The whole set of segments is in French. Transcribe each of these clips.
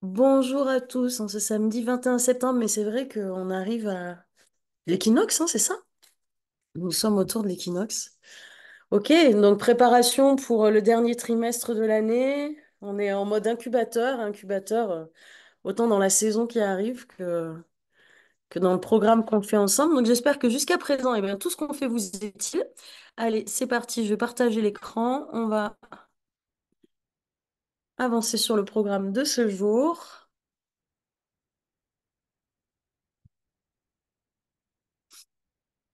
Bonjour à tous, en ce samedi 21 septembre, mais c'est vrai qu'on arrive à l'équinoxe, hein, c'est ça? Nous sommes autour de l'équinoxe. Ok, donc préparation pour le dernier trimestre de l'année. On est en mode incubateur, autant dans la saison qui arrive que dans le programme qu'on fait ensemble. Donc j'espère que jusqu'à présent, eh bien, tout ce qu'on fait vous est utile. Allez, c'est parti, je vais partager l'écran. On va avancer sur le programme de ce jour.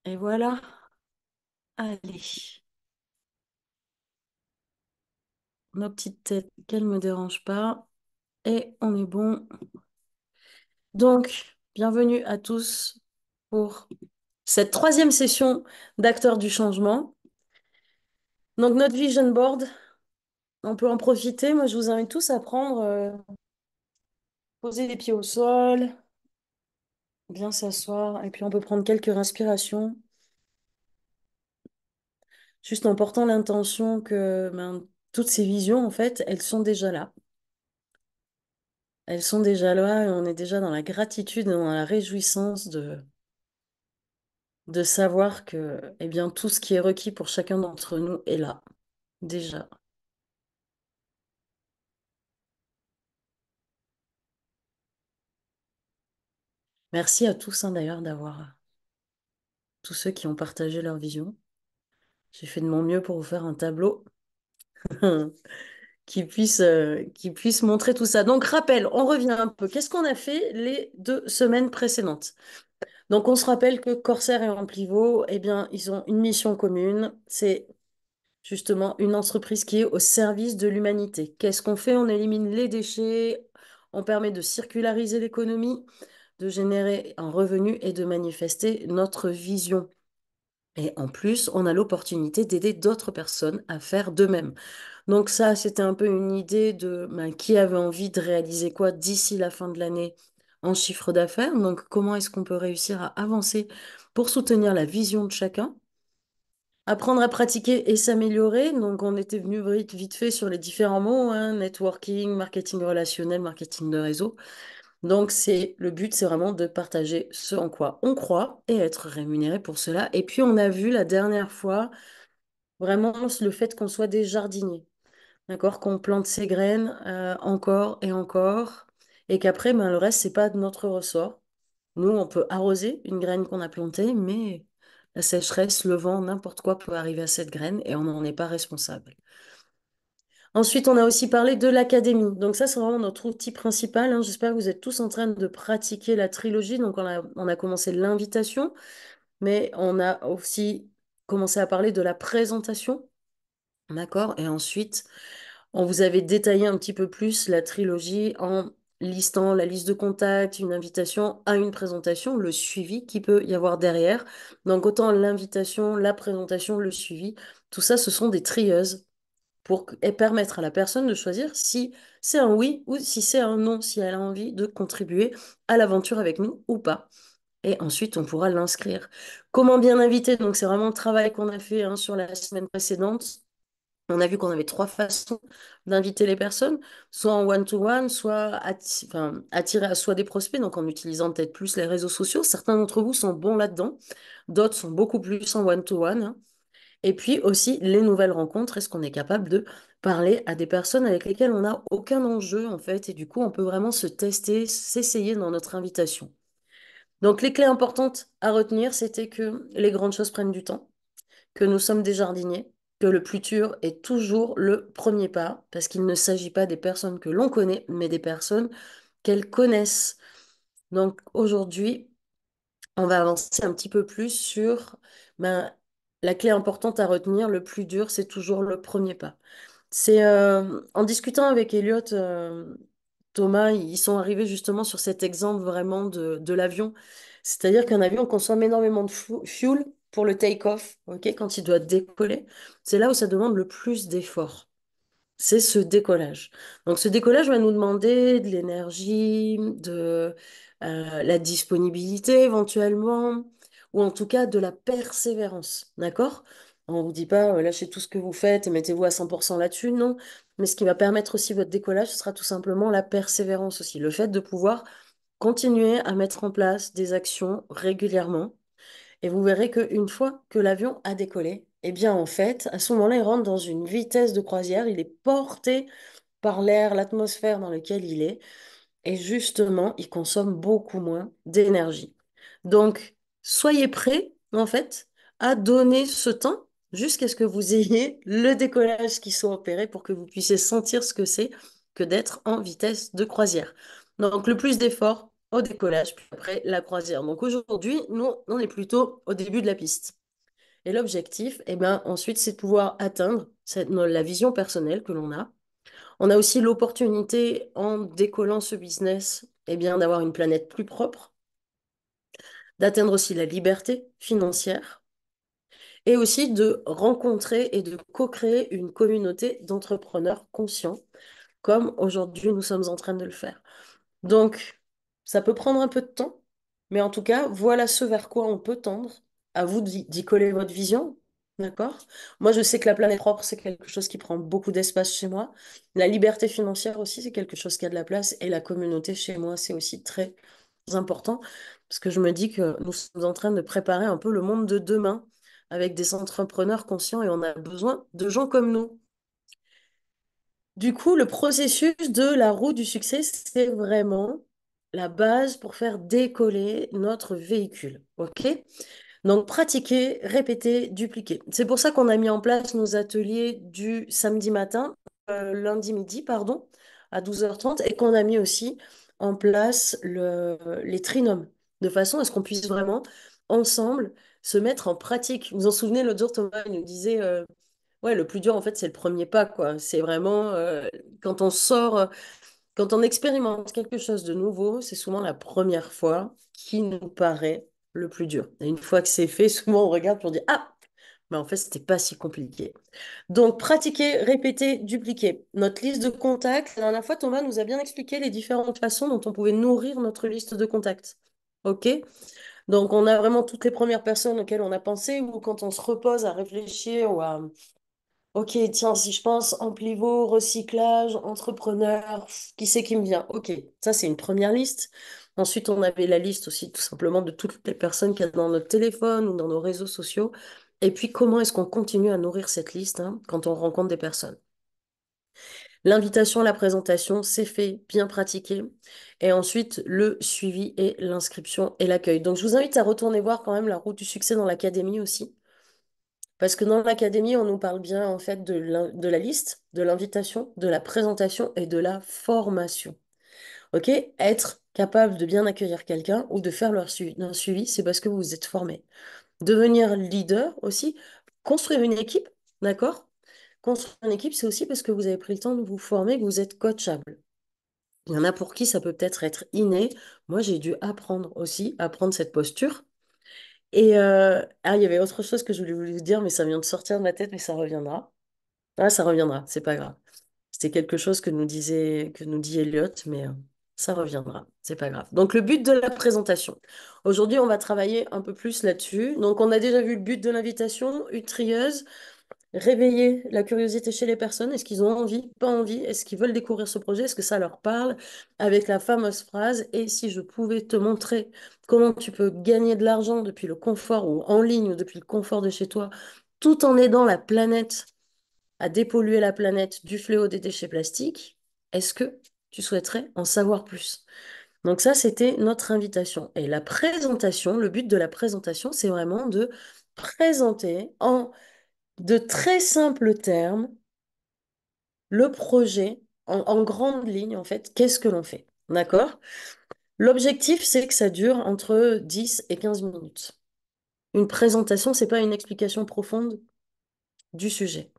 Et voilà, allez. Nos petites têtes qu'elles ne me dérangent pas. Et on est bon. Donc, bienvenue à tous pour cette troisième session d'acteurs du changement. Donc, notre vision board, on peut en profiter. Moi, je vous invite tous à prendre, poser les pieds au sol, bien s'asseoir. Et puis, on peut prendre quelques respirations, juste en portant l'intention que toutes ces visions, en fait, elles sont déjà là. Elles sont déjà là et on est déjà dans la gratitude et dans la réjouissance de savoir que eh bien, tout ce qui est requis pour chacun d'entre nous est là, déjà. Merci à tous, hein, d'ailleurs, d'avoir tous ceux qui ont partagé leur vision. J'ai fait de mon mieux pour vous faire un tableau qui puisse montrer tout ça. Donc, rappel, on revient un peu. Qu'est-ce qu'on a fait les 2 semaines précédentes? Donc, on se rappelle que Corsair et Amplivo, eh bien, ils ont une mission commune. C'est justement une entreprise qui est au service de l'humanité. Qu'est-ce qu'on fait? On élimine les déchets, on permet de circulariser l'économie, de générer un revenu et de manifester notre vision. Et en plus, on a l'opportunité d'aider d'autres personnes à faire de même. Donc ça, c'était un peu une idée de qui avait envie de réaliser quoi d'ici la fin de l'année en chiffre d'affaires. Donc comment est-ce qu'on peut réussir à avancer pour soutenir la vision de chacun? Apprendre à pratiquer et s'améliorer. Donc, on était venu vite fait sur les différents mots, hein, networking, marketing relationnel, marketing de réseau. Donc, le but, c'est vraiment de partager ce en quoi on croit et être rémunéré pour cela. Et puis, on a vu la dernière fois vraiment le fait qu'on soit des jardiniers, d'accord, qu'on plante ses graines encore et encore, et qu'après, ben, le reste, c'est pas de notre ressort. Nous, on peut arroser une graine qu'on a plantée, mais la sécheresse, le vent, n'importe quoi peut arriver à cette graine et on n'en est pas responsable. Ensuite, on a aussi parlé de l'académie. Donc ça, c'est vraiment notre outil principal, hein. J'espère que vous êtes tous en train de pratiquer la trilogie. Donc on a commencé l'invitation, mais on a aussi commencé à parler de la présentation. D'accord? Et ensuite, on vous avait détaillé un petit peu plus la trilogie en listant la liste de contacts, une invitation à une présentation, le suivi qu'il peut y avoir derrière. Donc autant l'invitation, la présentation, le suivi, tout ça, ce sont des trieuses et permettre à la personne de choisir si c'est un oui ou si c'est un non, si elle a envie de contribuer à l'aventure avec nous ou pas. Et ensuite, on pourra l'inscrire. Comment bien inviter? Donc, c'est vraiment le travail qu'on a fait, hein, sur la semaine précédente. On a vu qu'on avait 3 façons d'inviter les personnes, soit en one-to-one, soit enfin, attirer à soi des prospects, donc en utilisant peut-être plus les réseaux sociaux. Certains d'entre vous sont bons là-dedans, d'autres sont beaucoup plus en one-to-one, hein. Et puis aussi les nouvelles rencontres, est-ce qu'on est capable de parler à des personnes avec lesquelles on n'a aucun enjeu en fait, et du coup on peut vraiment se tester, s'essayer dans notre invitation. Donc les clés importantes à retenir, c'était que les grandes choses prennent du temps, que nous sommes des jardiniers, que le plus dur est toujours le premier pas, parce qu'il ne s'agit pas des personnes que l'on connaît, mais des personnes qu'elles connaissent. Donc aujourd'hui, on va avancer un petit peu plus sur ben, la clé importante à retenir, le plus dur, c'est toujours le premier pas. C'est en discutant avec Elliot, Thomas, ils sont arrivés justement sur cet exemple vraiment de l'avion. C'est-à-dire qu'un avion consomme énormément de fuel pour le take-off, ok, quand il doit décoller. C'est là où ça demande le plus d'efforts. C'est ce décollage. Donc ce décollage va nous demander de l'énergie, de la disponibilité éventuellement, ou en tout cas de la persévérance. D'accord? On ne vous dit pas, lâchez tout ce que vous faites et mettez-vous à 100% là-dessus, non. Mais ce qui va permettre aussi votre décollage, ce sera tout simplement la persévérance aussi. Le fait de pouvoir continuer à mettre en place des actions régulièrement. Et vous verrez qu'une fois que l'avion a décollé, eh bien, en fait, à ce moment-là, il rentre dans une vitesse de croisière. Il est porté par l'air, l'atmosphère dans laquelle il est. Et justement, il consomme beaucoup moins d'énergie. Donc, soyez prêts, en fait, à donner ce temps jusqu'à ce que vous ayez le décollage qui soit opéré pour que vous puissiez sentir ce que c'est que d'être en vitesse de croisière. Donc, le plus d'efforts au décollage, puis après la croisière. Donc, aujourd'hui, nous, on est plutôt au début de la piste. Et l'objectif, eh ben, ensuite, c'est de pouvoir atteindre la vision personnelle que l'on a. On a aussi l'opportunité, en décollant ce business, eh bien, d'avoir une planète plus propre, d'atteindre aussi la liberté financière et aussi de rencontrer et de co-créer une communauté d'entrepreneurs conscients, comme aujourd'hui nous sommes en train de le faire. Donc, ça peut prendre un peu de temps, mais en tout cas, voilà ce vers quoi on peut tendre. À vous d'y coller votre vision, d'accord? Moi, je sais que la planète propre, c'est quelque chose qui prend beaucoup d'espace chez moi. La liberté financière aussi, c'est quelque chose qui a de la place. Et la communauté chez moi, c'est aussi très important, parce que je me dis que nous sommes en train de préparer un peu le monde de demain avec des entrepreneurs conscients et on a besoin de gens comme nous. Du coup, le processus de la roue du succès, c'est vraiment la base pour faire décoller notre véhicule. OK? Donc, pratiquer, répéter, dupliquer. C'est pour ça qu'on a mis en place nos ateliers du samedi matin, lundi midi, pardon, à 12h30, et qu'on a mis aussi en place les trinômes, de façon à ce qu'on puisse vraiment, ensemble, se mettre en pratique. Vous vous en souvenez, l'autre jour, Thomas il nous disait, ouais, le plus dur, en fait, c'est le premier pas, quoi. C'est vraiment quand on sort, quand on expérimente quelque chose de nouveau, c'est souvent la première fois qui nous paraît le plus dur. Et une fois que c'est fait, souvent on regarde pour dire, ah, mais en fait, c'était pas si compliqué. Donc, pratiquer, répéter, dupliquer. Notre liste de contacts, la dernière fois, Thomas nous a bien expliqué les différentes façons dont on pouvait nourrir notre liste de contacts. OK? Donc, on a vraiment toutes les premières personnes auxquelles on a pensé ou quand on se repose à réfléchir ou à ok, tiens, si je pense emplivaux, recyclage, entrepreneur, qui c'est qui me vient? Ok, ça c'est une première liste. Ensuite, on avait la liste aussi tout simplement de toutes les personnes qu'il y a dans notre téléphone ou dans nos réseaux sociaux. Et puis, comment est-ce qu'on continue à nourrir cette liste hein, quand on rencontre des personnes? L'invitation, la présentation, c'est fait, bien pratiqué. Et ensuite, le suivi et l'inscription et l'accueil. Donc, je vous invite à retourner voir quand même la route du succès dans l'académie aussi. Parce que dans l'académie, on nous parle bien en fait de la liste, de l'invitation, de la présentation et de la formation. OK? Être capable de bien accueillir quelqu'un ou de faire un suivi, c'est parce que vous vous êtes formé. Devenir leader aussi, construire une équipe, d'accord? Construire une équipe, c'est aussi parce que vous avez pris le temps de vous former, que vous êtes coachable. Il y en a pour qui ça peut peut-être être inné. Moi, j'ai dû apprendre aussi, apprendre cette posture. Et il y avait autre chose que je voulais vous dire, mais ça vient de sortir de ma tête, mais ça reviendra. Ah, ça reviendra, c'est pas grave. C'était quelque chose que nous dit Elliot, mais ça reviendra, c'est pas grave. Donc le but de la présentation. Aujourd'hui, on va travailler un peu plus là-dessus. Donc on a déjà vu le but de l'invitation, une trieuse, réveiller la curiosité chez les personnes. Est-ce qu'ils ont envie, pas envie? Est-ce qu'ils veulent découvrir ce projet? Est-ce que ça leur parle? Avec la fameuse phrase, et si je pouvais te montrer comment tu peux gagner de l'argent depuis le confort ou en ligne ou depuis le confort de chez toi, tout en aidant la planète à dépolluer la planète du fléau des déchets plastiques, est-ce que tu souhaiterais en savoir plus? Donc ça, c'était notre invitation. Et la présentation, le but de la présentation, c'est vraiment de présenter en de très simples termes le projet en grande ligne, en fait, qu'est-ce que l'on fait? D'accord? L'objectif, c'est que ça dure entre 10 et 15 minutes. Une présentation, c'est pas une explication profonde du sujet.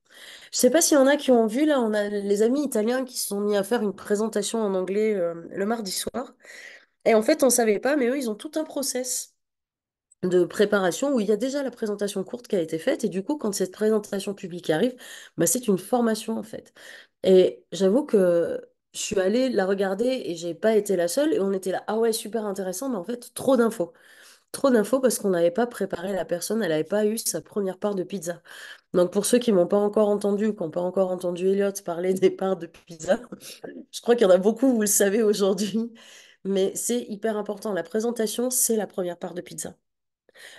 Je sais pas s'il y en a qui ont vu, là, on a les amis italiens qui se sont mis à faire une présentation en anglais le mardi soir. Et en fait, on savait pas, mais eux, ils ont tout un process de préparation où il y a déjà la présentation courte qui a été faite. Et du coup, quand cette présentation publique arrive, bah, c'est une formation, en fait. Et j'avoue que je suis allée la regarder et j'ai pas été la seule. Et on était là, ah ouais, super intéressant, mais en fait, trop d'infos. Trop d'infos parce qu'on n'avait pas préparé la personne, elle n'avait pas eu sa première part de pizza. Donc pour ceux qui m'ont pas encore entendu, qui n'ont pas encore entendu Elliot parler des parts de pizza, je crois qu'il y en a beaucoup, vous le savez aujourd'hui, mais c'est hyper important. La présentation, c'est la première part de pizza.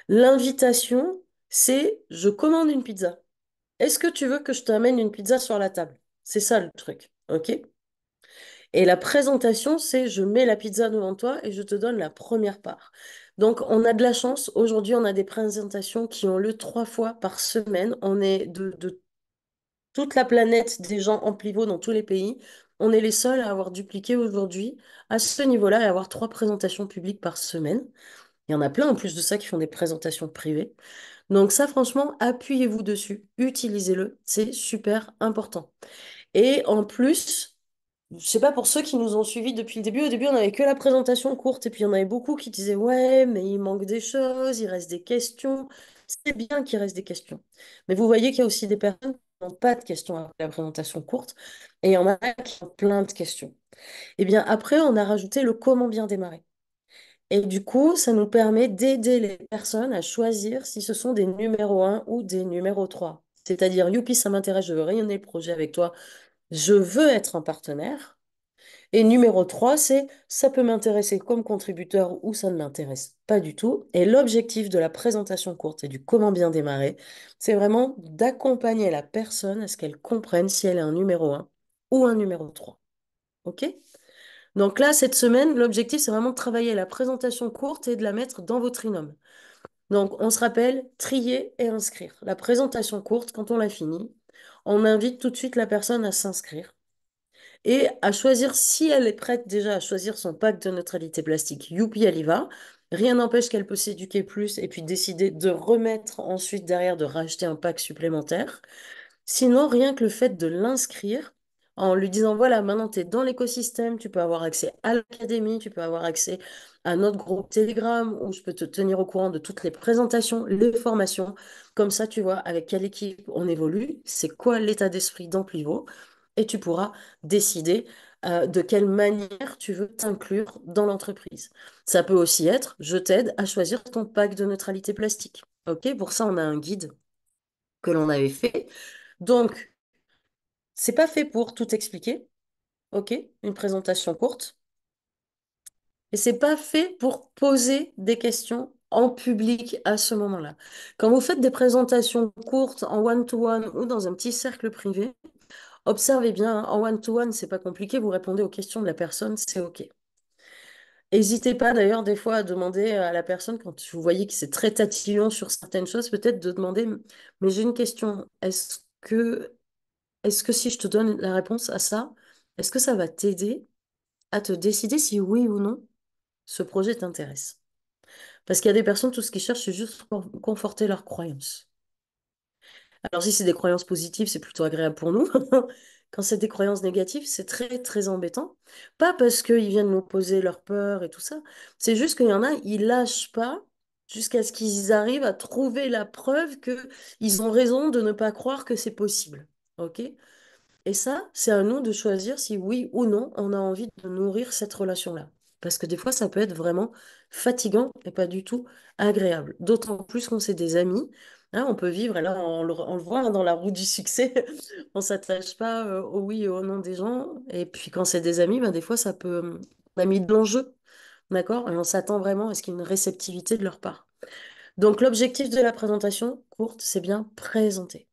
L'invitation, c'est je commande une pizza. Est-ce que tu veux que je t'amène une pizza sur la table? C'est ça le truc, ok? Et la présentation, c'est je mets la pizza devant toi et je te donne la première part. Donc, on a de la chance. Aujourd'hui, on a des présentations qui ont lieu 3 fois par semaine. On est de toute la planète des gens en pivot dans tous les pays. On est les seuls à avoir dupliqué aujourd'hui à ce niveau-là et avoir 3 présentations publiques par semaine. Il y en a plein en plus de ça qui font des présentations privées. Donc ça, franchement, appuyez-vous dessus, utilisez-le, c'est super important. Et en plus, je sais pas pour ceux qui nous ont suivis depuis le début, au début on n'avait que la présentation courte et puis il y en avait beaucoup qui disaient ouais, mais il manque des choses, il reste des questions. C'est bien qu'il reste des questions. Mais vous voyez qu'il y a aussi des personnes qui n'ont pas de questions après la présentation courte et il y en a qui ont plein de questions. Et bien après, on a rajouté le comment bien démarrer. Et du coup, ça nous permet d'aider les personnes à choisir si ce sont des numéros un ou des numéros 3. C'est-à-dire, youpi, ça m'intéresse, je veux rayonner le projet avec toi, je veux être un partenaire. Et numéro 3, c'est ça peut m'intéresser comme contributeur ou ça ne m'intéresse pas du tout. Et l'objectif de la présentation courte et du comment bien démarrer, c'est vraiment d'accompagner la personne à ce qu'elle comprenne si elle est un numéro un ou un numéro 3. OK? Donc là, cette semaine, l'objectif, c'est vraiment de travailler la présentation courte et de la mettre dans votre trinôme. Donc, on se rappelle, trier et inscrire. La présentation courte, quand on l'a finie, on invite tout de suite la personne à s'inscrire et à choisir si elle est prête déjà à choisir son pack de neutralité plastique. Youpi, elle y va. Rien n'empêche qu'elle peut s'éduquer plus et puis décider de remettre ensuite derrière, de racheter un pack supplémentaire. Sinon, rien que le fait de l'inscrire, en lui disant, voilà, maintenant tu es dans l'écosystème, tu peux avoir accès à l'académie, tu peux avoir accès à notre groupe Telegram où je peux te tenir au courant de toutes les présentations, les formations. Comme ça, tu vois avec quelle équipe on évolue, c'est quoi l'état d'esprit d'Amplivo, et tu pourras décider de quelle manière tu veux t'inclure dans l'entreprise. Ça peut aussi être, je t'aide à choisir ton pack de neutralité plastique. OK, pour ça, on a un guide que l'on avait fait. Donc, c'est pas fait pour tout expliquer, ok? Une présentation courte. Et c'est pas fait pour poser des questions en public à ce moment-là. Quand vous faites des présentations courtes en one-to-one ou dans un petit cercle privé, observez bien, hein, en one-to-one, c'est pas compliqué, vous répondez aux questions de la personne, c'est ok. N'hésitez pas d'ailleurs des fois à demander à la personne, quand vous voyez que c'est très tatillon sur certaines choses, peut-être de demander, mais j'ai une question, est-ce que si je te donne la réponse à ça, est-ce que ça va t'aider à te décider si oui ou non ce projet t'intéresse? Parce qu'il y a des personnes, tout ce qu'ils cherchent, c'est juste pour conforter leurs croyances. Alors si c'est des croyances positives, c'est plutôt agréable pour nous. Quand c'est des croyances négatives, c'est très très embêtant. Pas parce qu'ils viennent nous poser leur peur et tout ça, c'est juste qu'il y en a, ils lâchent pas jusqu'à ce qu'ils arrivent à trouver la preuve qu'ils ont raison de ne pas croire que c'est possible. OK? Et ça, c'est à nous de choisir si oui ou non on a envie de nourrir cette relation-là. Parce que des fois, ça peut être vraiment fatigant et pas du tout agréable. D'autant plus quand c'est des amis. Hein, on peut vivre, et là on le voit hein, dans la roue du succès, on s'attache pas au oui et au non des gens. Et puis quand c'est des amis, ben, des fois ça peut... On a mis de l'enjeu, d'accord? Et on s'attend vraiment à ce qu'il y ait une réceptivité de leur part. Donc l'objectif de la présentation courte, c'est bien présenter.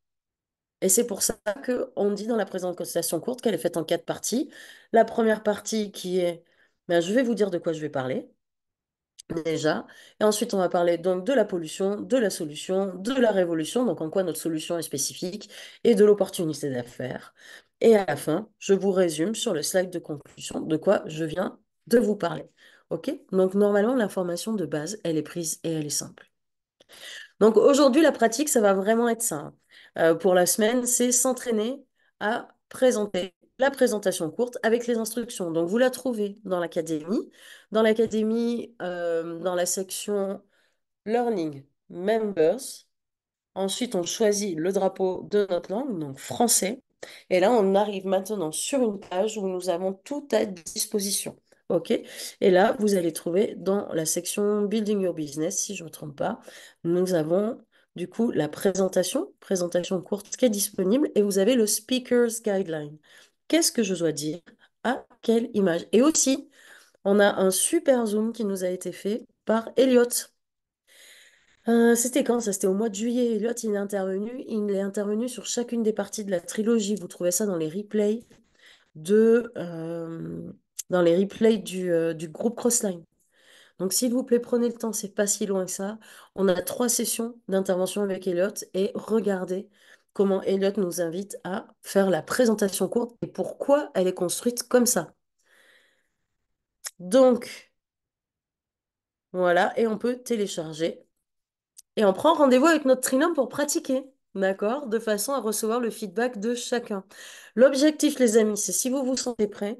Et c'est pour ça qu'on dit dans la présentation courte qu'elle est faite en 4 parties. La première partie qui est, ben, je vais vous dire de quoi je vais parler déjà. Et ensuite, on va parler donc de la pollution, de la solution, de la révolution, donc en quoi notre solution est spécifique, et de l'opportunité d'affaires. Et à la fin, je vous résume sur le slide de conclusion de quoi je viens de vous parler. OK? Donc normalement, l'information de base, elle est prise et elle est simple. Donc aujourd'hui, la pratique, ça va vraiment être ça, hein. Pour la semaine, c'est s'entraîner à présenter la présentation courte avec les instructions. Donc vous la trouvez dans l'académie. Dans l'académie, dans la section Learning Members. Ensuite, on choisit le drapeau de notre langue, donc français. Et là, on arrive maintenant sur une page où nous avons tout à disposition. OK? Et là, vous allez trouver dans la section Building Your Business, si je ne me trompe pas, nous avons du coup la présentation courte qui est disponible et vous avez le Speaker's Guideline. Qu'est-ce que je dois dire? À quelle image? Et aussi, on a un super zoom qui nous a été fait par Elliot. C'était quand ça? C'était au mois de juillet. Elliot, il est intervenu sur chacune des parties de la trilogie. Vous trouvez ça de, euh, dans les replays du groupe Crossline. Donc, s'il vous plaît, prenez le temps, c'est pas si loin que ça. On a 3 sessions d'intervention avec Elliot et regardez comment Elliot nous invite à faire la présentation courte et pourquoi elle est construite comme ça. Donc, voilà, et on peut télécharger. Et on prend rendez-vous avec notre trinôme pour pratiquer, d'accord? De façon à recevoir le feedback de chacun. L'objectif, les amis, c'est si vous vous sentez prêts,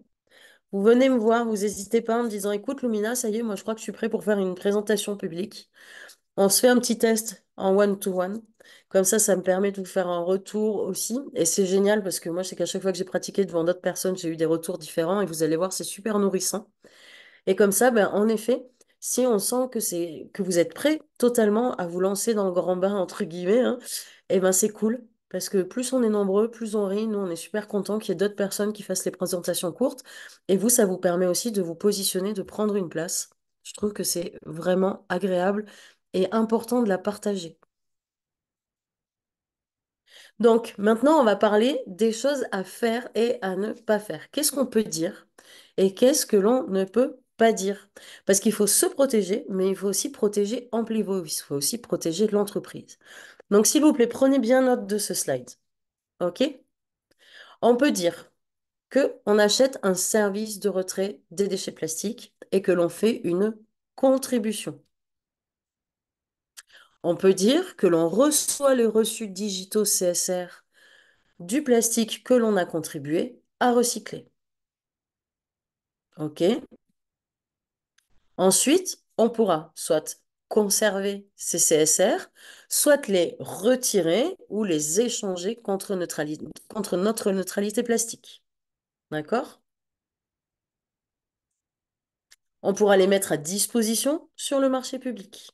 vous venez me voir, vous n'hésitez pas en me disant, écoute, Lumina, ça y est, moi je crois que je suis prêt pour faire une présentation publique. On se fait un petit test en one-to-one. Comme ça me permet de vous faire un retour aussi. Et c'est génial parce que moi, je sais qu'à chaque fois que j'ai pratiqué devant d'autres personnes, j'ai eu des retours différents et vous allez voir, c'est super nourrissant. Et comme ça, ben, en effet, si on sent que vous êtes prêt totalement à vous lancer dans le grand bain, entre guillemets, hein, et ben c'est cool. Parce que plus on est nombreux, plus on rit. Nous, on est super contents qu'il y ait d'autres personnes qui fassent les présentations courtes. Et vous, ça vous permet aussi de vous positionner, de prendre une place. Je trouve que c'est vraiment agréable et important de la partager. Donc, maintenant, on va parler des choses à faire et à ne pas faire. Qu'est-ce qu'on peut dire et qu'est-ce que l'on ne peut pas dire? Parce qu'il faut se protéger, mais il faut aussi protéger Amplivo, il faut aussi protéger l'entreprise. Donc, s'il vous plaît, prenez bien note de ce slide. OK? On peut dire que on achète un service de retrait des déchets plastiques et que l'on fait une contribution. On peut dire que l'on reçoit les reçus digitaux CSR du plastique que l'on a contribué à recycler. OK? Ensuite, on pourra soit conserver ces CSR, soit les retirer ou les échanger contre notre neutralité plastique. D'accord? On pourra les mettre à disposition sur le marché public.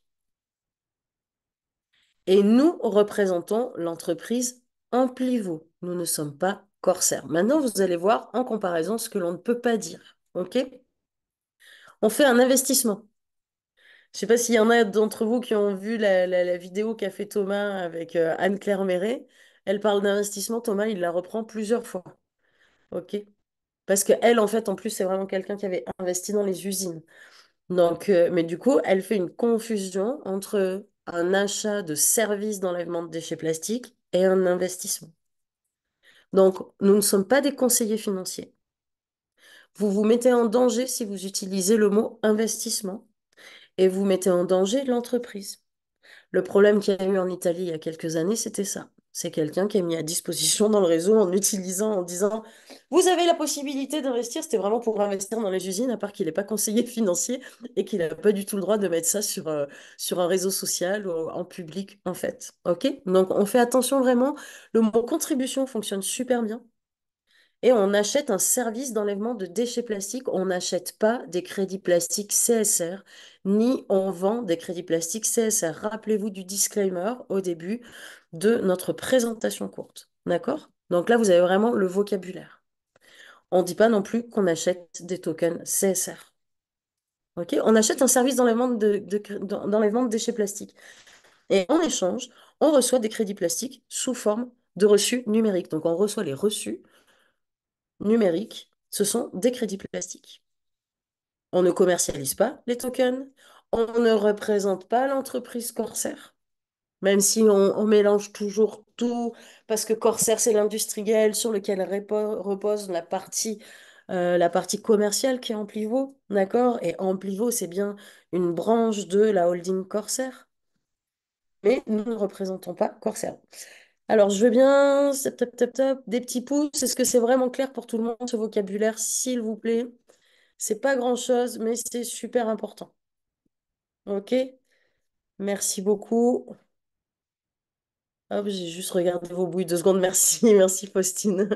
Et nous représentons l'entreprise Amplivo. Nous ne sommes pas Corsair. Maintenant, vous allez voir en comparaison ce que l'on ne peut pas dire. OK? On fait un investissement. Je sais pas s'il y en a d'entre vous qui ont vu la vidéo qu'a fait Thomas avec Anne-Claire Méret. Elle parle d'investissement. Thomas, il la reprend plusieurs fois. OK? Parce qu'elle, en fait, en plus, c'est vraiment quelqu'un qui avait investi dans les usines. Donc, mais du coup, elle fait une confusion entre un achat de services d'enlèvement de déchets plastiques et un investissement. Donc, nous ne sommes pas des conseillers financiers. Vous vous mettez en danger si vous utilisez le mot investissement et vous mettez en danger l'entreprise. Le problème qu'il y a eu en Italie il y a quelques années, c'était ça. C'est quelqu'un qui est mis à disposition dans le réseau en disant, vous avez la possibilité d'investir. C'était vraiment pour investir dans les usines, à part qu'il n'est pas conseiller financier et qu'il n'a pas du tout le droit de mettre ça sur un réseau social ou en public, en fait. OK? Donc, on fait attention vraiment. Le mot contribution fonctionne super bien. Et on achète un service d'enlèvement de déchets plastiques. On n'achète pas des crédits plastiques CSR, ni on vend des crédits plastiques CSR. Rappelez-vous du disclaimer au début de notre présentation courte. D'accord? Donc là, vous avez vraiment le vocabulaire. On ne dit pas non plus qu'on achète des tokens CSR. OK? On achète un service d'enlèvement de déchets plastiques. Et en échange, on reçoit des crédits plastiques sous forme de reçus numériques. Donc on reçoit les reçus numériques. Ce sont des crédits plastiques. On ne commercialise pas les tokens. On ne représente pas l'entreprise Corsair, même si on mélange toujours tout, parce que Corsair, c'est l'industriel sur lequel repose la partie commerciale qui est Amplivo, d'accord? Et Amplivo, c'est bien une branche de la holding Corsair, mais nous ne représentons pas Corsair. Alors, je veux bien, tap, tap, tap, des petits pouces. Est-ce que c'est vraiment clair pour tout le monde, ce vocabulaire, s'il vous plaît? C'est pas grand-chose, mais c'est super important. OK? Merci beaucoup. Hop, j'ai juste regardé vos bouilles 2 secondes. Merci, merci Faustine.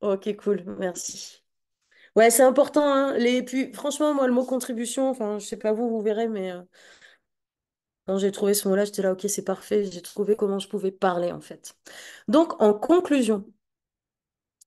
Ok, cool, merci. Ouais, c'est important, hein. Puis, franchement, moi, le mot contribution, enfin, je sais pas vous, vous verrez, mais quand j'ai trouvé ce mot-là, j'étais là, ok, c'est parfait. J'ai trouvé comment je pouvais parler, en fait. Donc, en conclusion,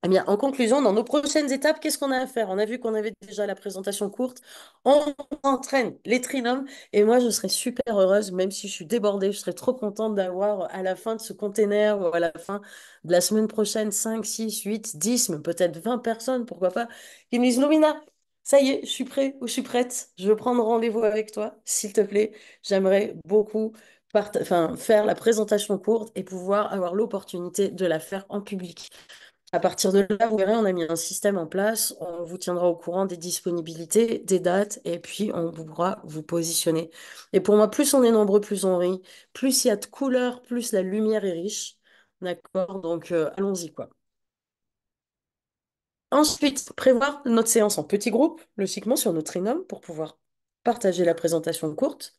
eh bien, en conclusion, dans nos prochaines étapes, qu'est-ce qu'on a à faire? On a vu qu'on avait déjà la présentation courte. On entraîne les trinômes et moi, je serais super heureuse, même si je suis débordée, je serais trop contente d'avoir à la fin de ce container ou à la fin de la semaine prochaine 5, 6, 8, 10, mais peut-être 20 personnes, pourquoi pas, qui me disent, Lumina, ça y est, je suis prêt ou je suis prête, je veux prendre rendez-vous avec toi, s'il te plaît. J'aimerais beaucoup faire la présentation courte et pouvoir avoir l'opportunité de la faire en public. À partir de là, vous verrez, on a mis un système en place. On vous tiendra au courant des disponibilités, des dates, et puis on pourra vous positionner. Et pour moi, plus on est nombreux, plus on rit. Plus il y a de couleurs, plus la lumière est riche. D'accord? Donc, allons-y, quoi. Ensuite, prévoir notre séance en petits groupes, logiquement sur notre Trinôme, pour pouvoir partager la présentation courte.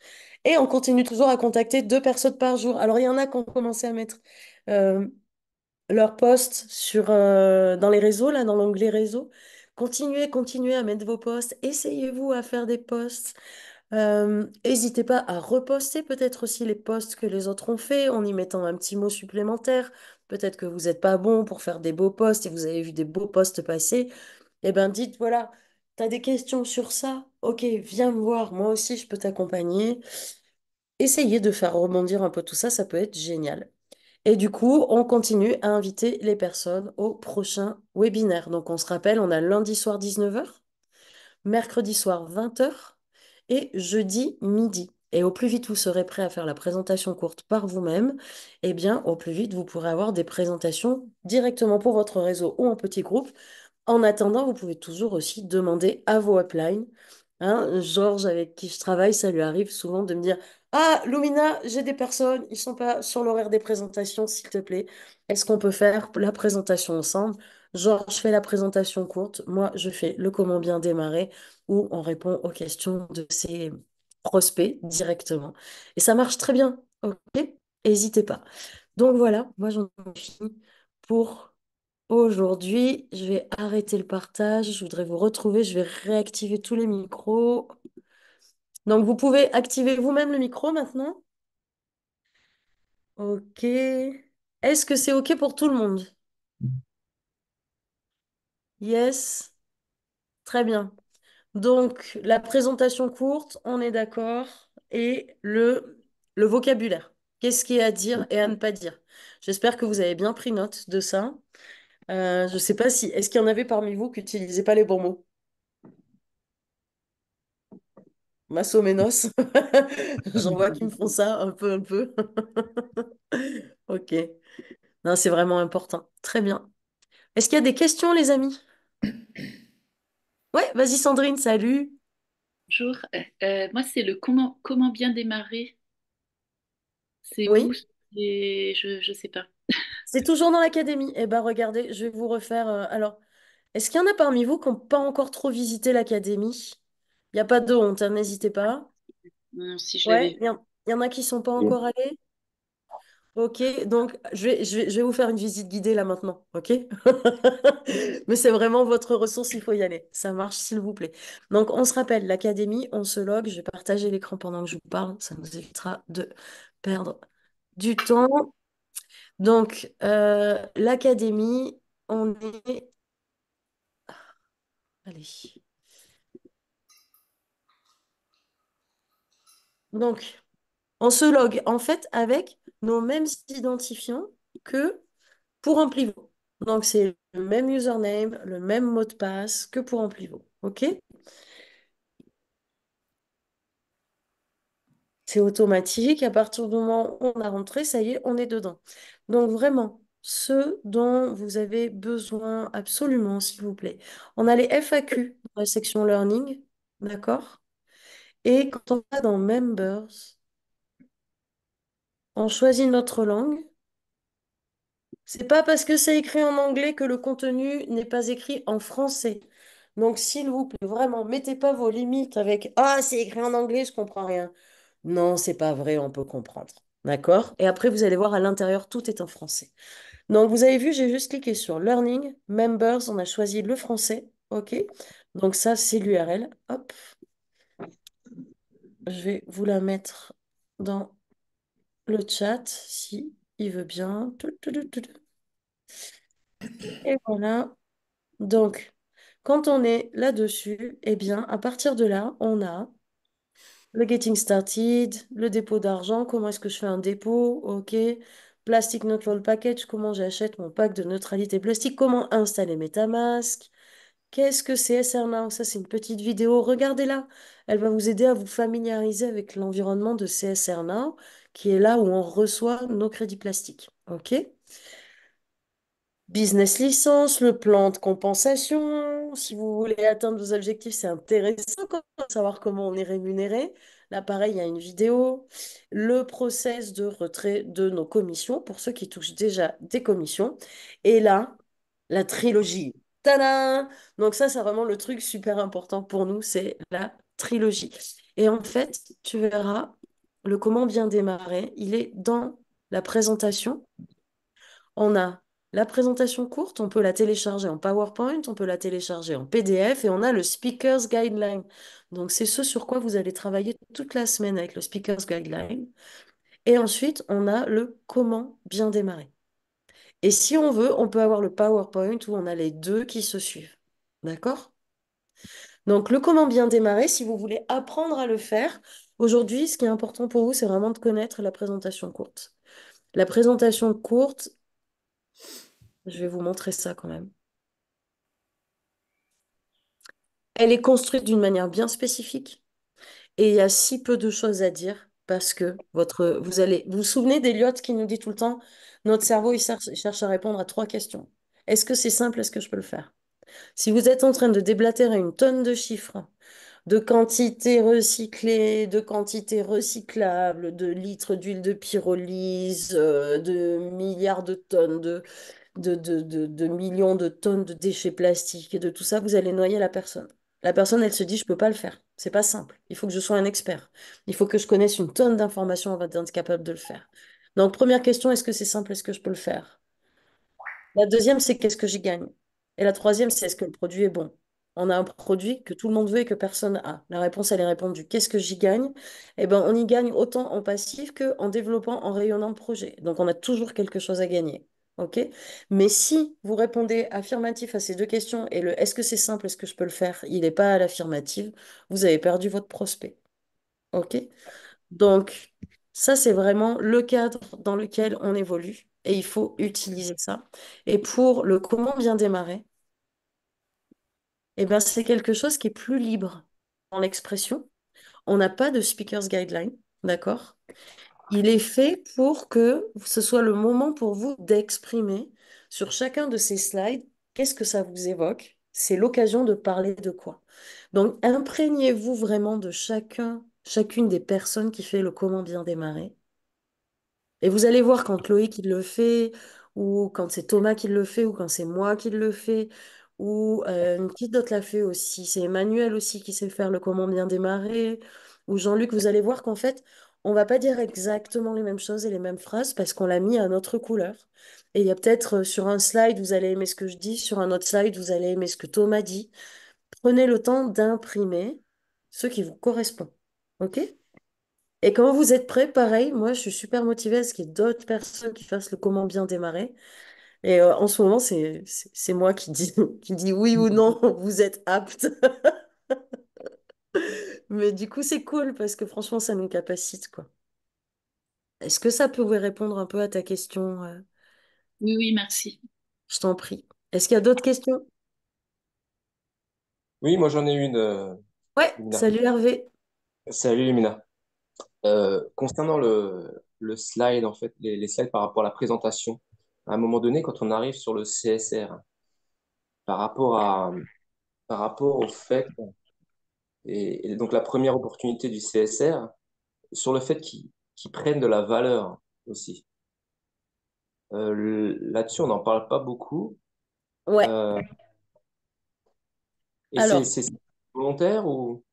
Et on continue toujours à contacter 2 personnes par jour. Alors, il y en a qui ont commencé à mettre euh, leurs posts dans les réseaux, là, dans l'onglet réseau. Continuez, continuez à mettre vos posts. Essayez-vous à faire des posts. N'hésitez pas à reposter peut-être aussi les posts que les autres ont fait en y mettant un petit mot supplémentaire. Peut-être que vous n'êtes pas bon pour faire des beaux posts et vous avez vu des beaux posts passer. Eh bien, dites, voilà, tu as des questions sur ça? Ok, viens me voir. Moi aussi, je peux t'accompagner. Essayez de faire rebondir un peu tout ça, ça peut être génial. Et du coup, on continue à inviter les personnes au prochain webinaire. Donc, on se rappelle, on a lundi soir 19h, mercredi soir 20h et jeudi midi. Et au plus vite vous serez prêt à faire la présentation courte par vous-même, eh bien, au plus vite vous pourrez avoir des présentations directement pour votre réseau ou en petit groupe. En attendant, vous pouvez toujours aussi demander à vos uplines. Hein, Georges, avec qui je travaille, ça lui arrive souvent de me dire, ah, Lumina, j'ai des personnes, ils sont pas sur l'horaire des présentations, s'il te plaît. Est-ce qu'on peut faire la présentation ensemble? Georges fait la présentation courte, moi, je fais le comment bien démarrer, où on répond aux questions de ses prospects directement. Et ça marche très bien, ok? N'hésitez pas. Donc voilà, moi, j'en ai fini pour aujourd'hui. Je vais arrêter le partage. Je voudrais vous retrouver. Je vais réactiver tous les micros. Donc, vous pouvez activer vous-même le micro maintenant. OK. Est-ce que c'est OK pour tout le monde? Yes. Très bien. Donc, la présentation courte, on est d'accord. Et le vocabulaire. Qu'est-ce qu'il y a à dire et à ne pas dire? J'espère que vous avez bien pris note de ça. Je ne sais pas si... Est-ce qu'il y en avait parmi vous qui n'utilisaient pas les bons mots? Masso Menos. J'en vois qui me font ça un peu, un peu. Ok. Non, c'est vraiment important. Très bien. Est-ce qu'il y a des questions, les amis? Ouais, vas-y Sandrine, salut. Bonjour, moi c'est le comment bien démarrer. C'est où? Oui, Je sais pas. c'est toujours dans l'académie. Eh ben, regardez, je vais vous refaire. Alors, est-ce qu'il y en a parmi vous qui n'ont pas encore trop visité l'académie? Il n'y a pas de honte, hein, n'hésitez pas. Si je l'avais Ouais, vu. il y en a qui sont pas encore allés? Ok, donc je vais vous faire une visite guidée là maintenant, ok? Mais c'est vraiment votre ressource, il faut y aller. Ça marche, s'il vous plaît. Donc, on se rappelle, l'académie, on se log. Je vais partager l'écran pendant que je vous parle. Ça nous évitera de perdre du temps. Donc, l'académie, on est... Allez. Donc, on se log en fait avec nos mêmes identifiants que pour Amplivo. Donc, c'est le même username, le même mot de passe que pour Amplivo. OK? C'est automatique. À partir du moment où on a rentré, ça y est, on est dedans. Donc, vraiment, ce dont vous avez besoin absolument, s'il vous plaît. On a les FAQ dans la section Learning. D'accord? Et quand on va dans Members, on choisit notre langue. C'est pas parce que c'est écrit en anglais que le contenu n'est pas écrit en français. Donc, s'il vous plaît, vraiment, mettez pas vos limites avec ah, c'est écrit en anglais, je comprends rien. Non, c'est pas vrai, on peut comprendre. D'accord? Et après, vous allez voir à l'intérieur, tout est en français. Donc, vous avez vu, j'ai juste cliqué sur Learning, Members, on a choisi le français. OK? Donc ça, c'est l'URL. Hop, je vais vous la mettre dans le chat si il veut bien. Et voilà. Donc, quand on est là-dessus, eh bien, à partir de là, on a le getting started, le dépôt d'argent, comment est-ce que je fais un dépôt, ok. Plastic Neutral Package, comment j'achète mon pack de neutralité plastique, comment installer MetaMask. Qu'est-ce que c'est CSRNow? Ça, c'est une petite vidéo. Regardez-la. Elle va vous aider à vous familiariser avec l'environnement de CSRNow, qui est là où on reçoit nos crédits plastiques. OK? Business licence, le plan de compensation. Si vous voulez atteindre vos objectifs, c'est intéressant quand même de savoir comment on est rémunéré. Là, pareil, il y a une vidéo. Le process de retrait de nos commissions pour ceux qui touchent déjà des commissions. Et là, la trilogie. Tadam! Donc ça, c'est vraiment le truc super important pour nous, c'est la trilogie. Et en fait, tu verras, le comment bien démarrer, il est dans la présentation. On a la présentation courte, on peut la télécharger en PowerPoint, on peut la télécharger en PDF et on a le Speaker's Guideline. Donc, c'est ce sur quoi vous allez travailler toute la semaine avec le Speaker's Guideline. Et ensuite, on a le comment bien démarrer. Et si on veut, on peut avoir le PowerPoint où on a les deux qui se suivent. D'accord? Donc, le comment bien démarrer, si vous voulez apprendre à le faire, aujourd'hui, ce qui est important pour vous, c'est vraiment de connaître la présentation courte. La présentation courte, je vais vous montrer ça quand même. Elle est construite d'une manière bien spécifique et il y a si peu de choses à dire parce que vous vous souvenez d'Eliott qui nous dit tout le temps, notre cerveau, il cherche à répondre à trois questions. Est-ce que c'est simple? Est-ce que je peux le faire? Si vous êtes en train de déblatérer une tonne de chiffres, de quantité recyclée, de quantité recyclable, de litres d'huile de pyrolyse, de milliards de tonnes de millions de tonnes de déchets plastiques et de tout ça, vous allez noyer la personne. La personne, elle se dit, je peux pas le faire. C'est pas simple. Il faut que je sois un expert. Il faut que je connaisse une tonne d'informations avant d'être capable de le faire. Donc, première question, est-ce que c'est simple? Est-ce que je peux le faire? La deuxième, c'est qu'est-ce que j'y gagne? Et la troisième, c'est est-ce que le produit est bon? On a un produit que tout le monde veut et que personne a. La réponse, elle est répondue. Qu'est-ce que j'y gagne? Eh ben, on y gagne autant en passif qu'en développant, en rayonnant le projet. Donc, on a toujours quelque chose à gagner. OK? Mais si vous répondez affirmatif à ces deux questions et le est-ce que c'est simple, est-ce que je peux le faire, il n'est pas à l'affirmative, vous avez perdu votre prospect. OK? Donc, ça, c'est vraiment le cadre dans lequel on évolue et il faut utiliser ça. Et pour le comment bien démarrer, eh ben, c'est quelque chose qui est plus libre dans l'expression. On n'a pas de speaker's guideline, d'accord? Il est fait pour que ce soit le moment pour vous d'exprimer sur chacun de ces slides qu'est-ce que ça vous évoque. C'est l'occasion de parler de quoi. Donc, imprégnez-vous vraiment de chacune des personnes qui fait le comment bien démarrer. Et vous allez voir quand Chloé qui le fait, ou quand c'est Thomas qui le fait, ou quand c'est moi qui le fais, ou une petite d'autre l'a fait aussi. C'est Emmanuel aussi qui sait faire le comment bien démarrer, ou Jean-Luc, vous allez voir qu'en fait, on va pas dire exactement les mêmes choses et les mêmes phrases parce qu'on l'a mis à notre couleur. Et il y a peut-être sur un slide, vous allez aimer ce que je dis, sur un autre slide, vous allez aimer ce que Thomas dit. Prenez le temps d'imprimer ce qui vous correspond. OK? Et quand vous êtes prêts, pareil, moi je suis super motivée à ce qu'il y ait d'autres personnes qui fassent le comment bien démarrer. Et en ce moment, c'est moi qui dis, qui dis oui ou non, vous êtes apte. Mais du coup, c'est cool parce que franchement, ça nous capacite, quoi. Est-ce que ça pouvait répondre un peu à ta question? Oui, oui, merci. Je t'en prie. Est-ce qu'il y a d'autres questions? Oui, moi j'en ai une, Ouais, Mina. salut Hervé. Salut Mina. Concernant le slide, en fait, les slides par rapport à la présentation, à un moment donné, quand on arrive sur le CSR, par rapport par rapport au fait, et donc la première opportunité du CSR, sur le fait qu'ils prennent de la valeur aussi. Là-dessus, on n'en parle pas beaucoup. Ouais. Euh, et Alors, c'est volontaire ou...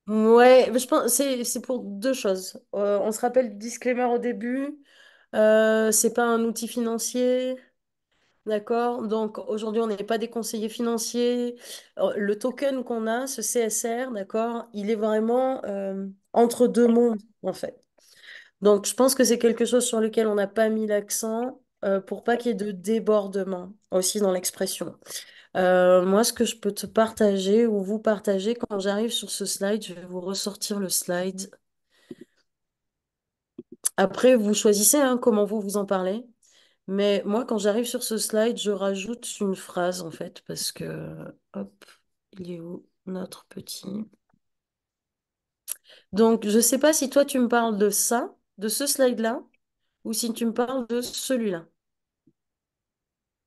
ouais, je pense c'est pour deux choses. On se rappelle du disclaimer au début. C'est pas un outil financier. D'accord? Donc aujourd'hui, on n'est pas des conseillers financiers. Le token qu'on a, ce CSR, d'accord, il est vraiment entre deux mondes, en fait. Donc je pense que c'est quelque chose sur lequel on n'a pas mis l'accent pour pas qu'il y ait de débordement aussi dans l'expression. Moi, ce que je peux te partager ou vous partager quand j'arrive sur ce slide, je vais vous ressortir le slide. Après, vous choisissez hein, comment vous en parlez. Mais moi, quand j'arrive sur ce slide, je rajoute une phrase en fait, parce que, hop, il est où notre petit... Donc, je ne sais pas si toi, tu me parles de ça, de ce slide-là, ou si tu me parles de celui-là.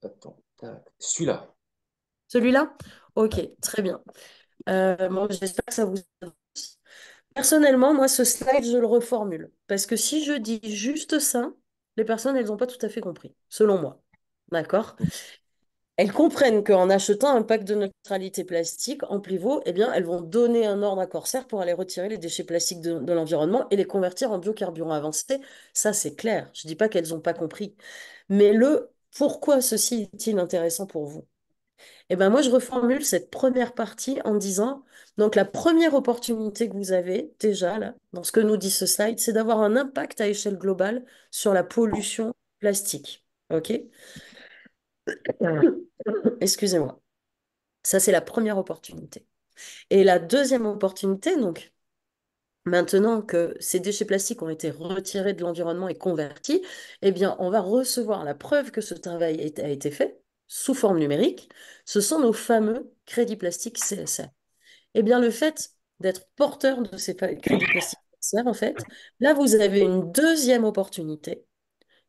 Attends, tac. Celui-là. Celui-là? Ok, très bien. Bon, j'espère que ça vous... Personnellement, moi, ce slide, je le reformule. Parce que si je dis juste ça, les personnes, elles n'ont pas tout à fait compris, selon moi. D'accord? Elles comprennent qu'en achetant un pack de neutralité plastique en pivot, eh bien, elles vont donner un ordre à Corsair pour aller retirer les déchets plastiques de l'environnement et les convertir en biocarburants avancés. Ça, c'est clair. Je ne dis pas qu'elles n'ont pas compris. Mais le pourquoi ceci est-il intéressant pour vous? Eh bien, moi, je reformule cette première partie en disant, donc la première opportunité que vous avez déjà, là, dans ce que nous dit ce slide, c'est d'avoir un impact à échelle globale sur la pollution plastique. OK? Excusez-moi. Ça, c'est la première opportunité. Et la deuxième opportunité, donc, maintenant que ces déchets plastiques ont été retirés de l'environnement et convertis, eh bien, on va recevoir la preuve que ce travail a été fait sous forme numérique. Ce sont nos fameux crédits plastiques CSR. Eh bien, le fait d'être porteur de ces crédits plastiques CSR, en fait, là, vous avez une deuxième opportunité,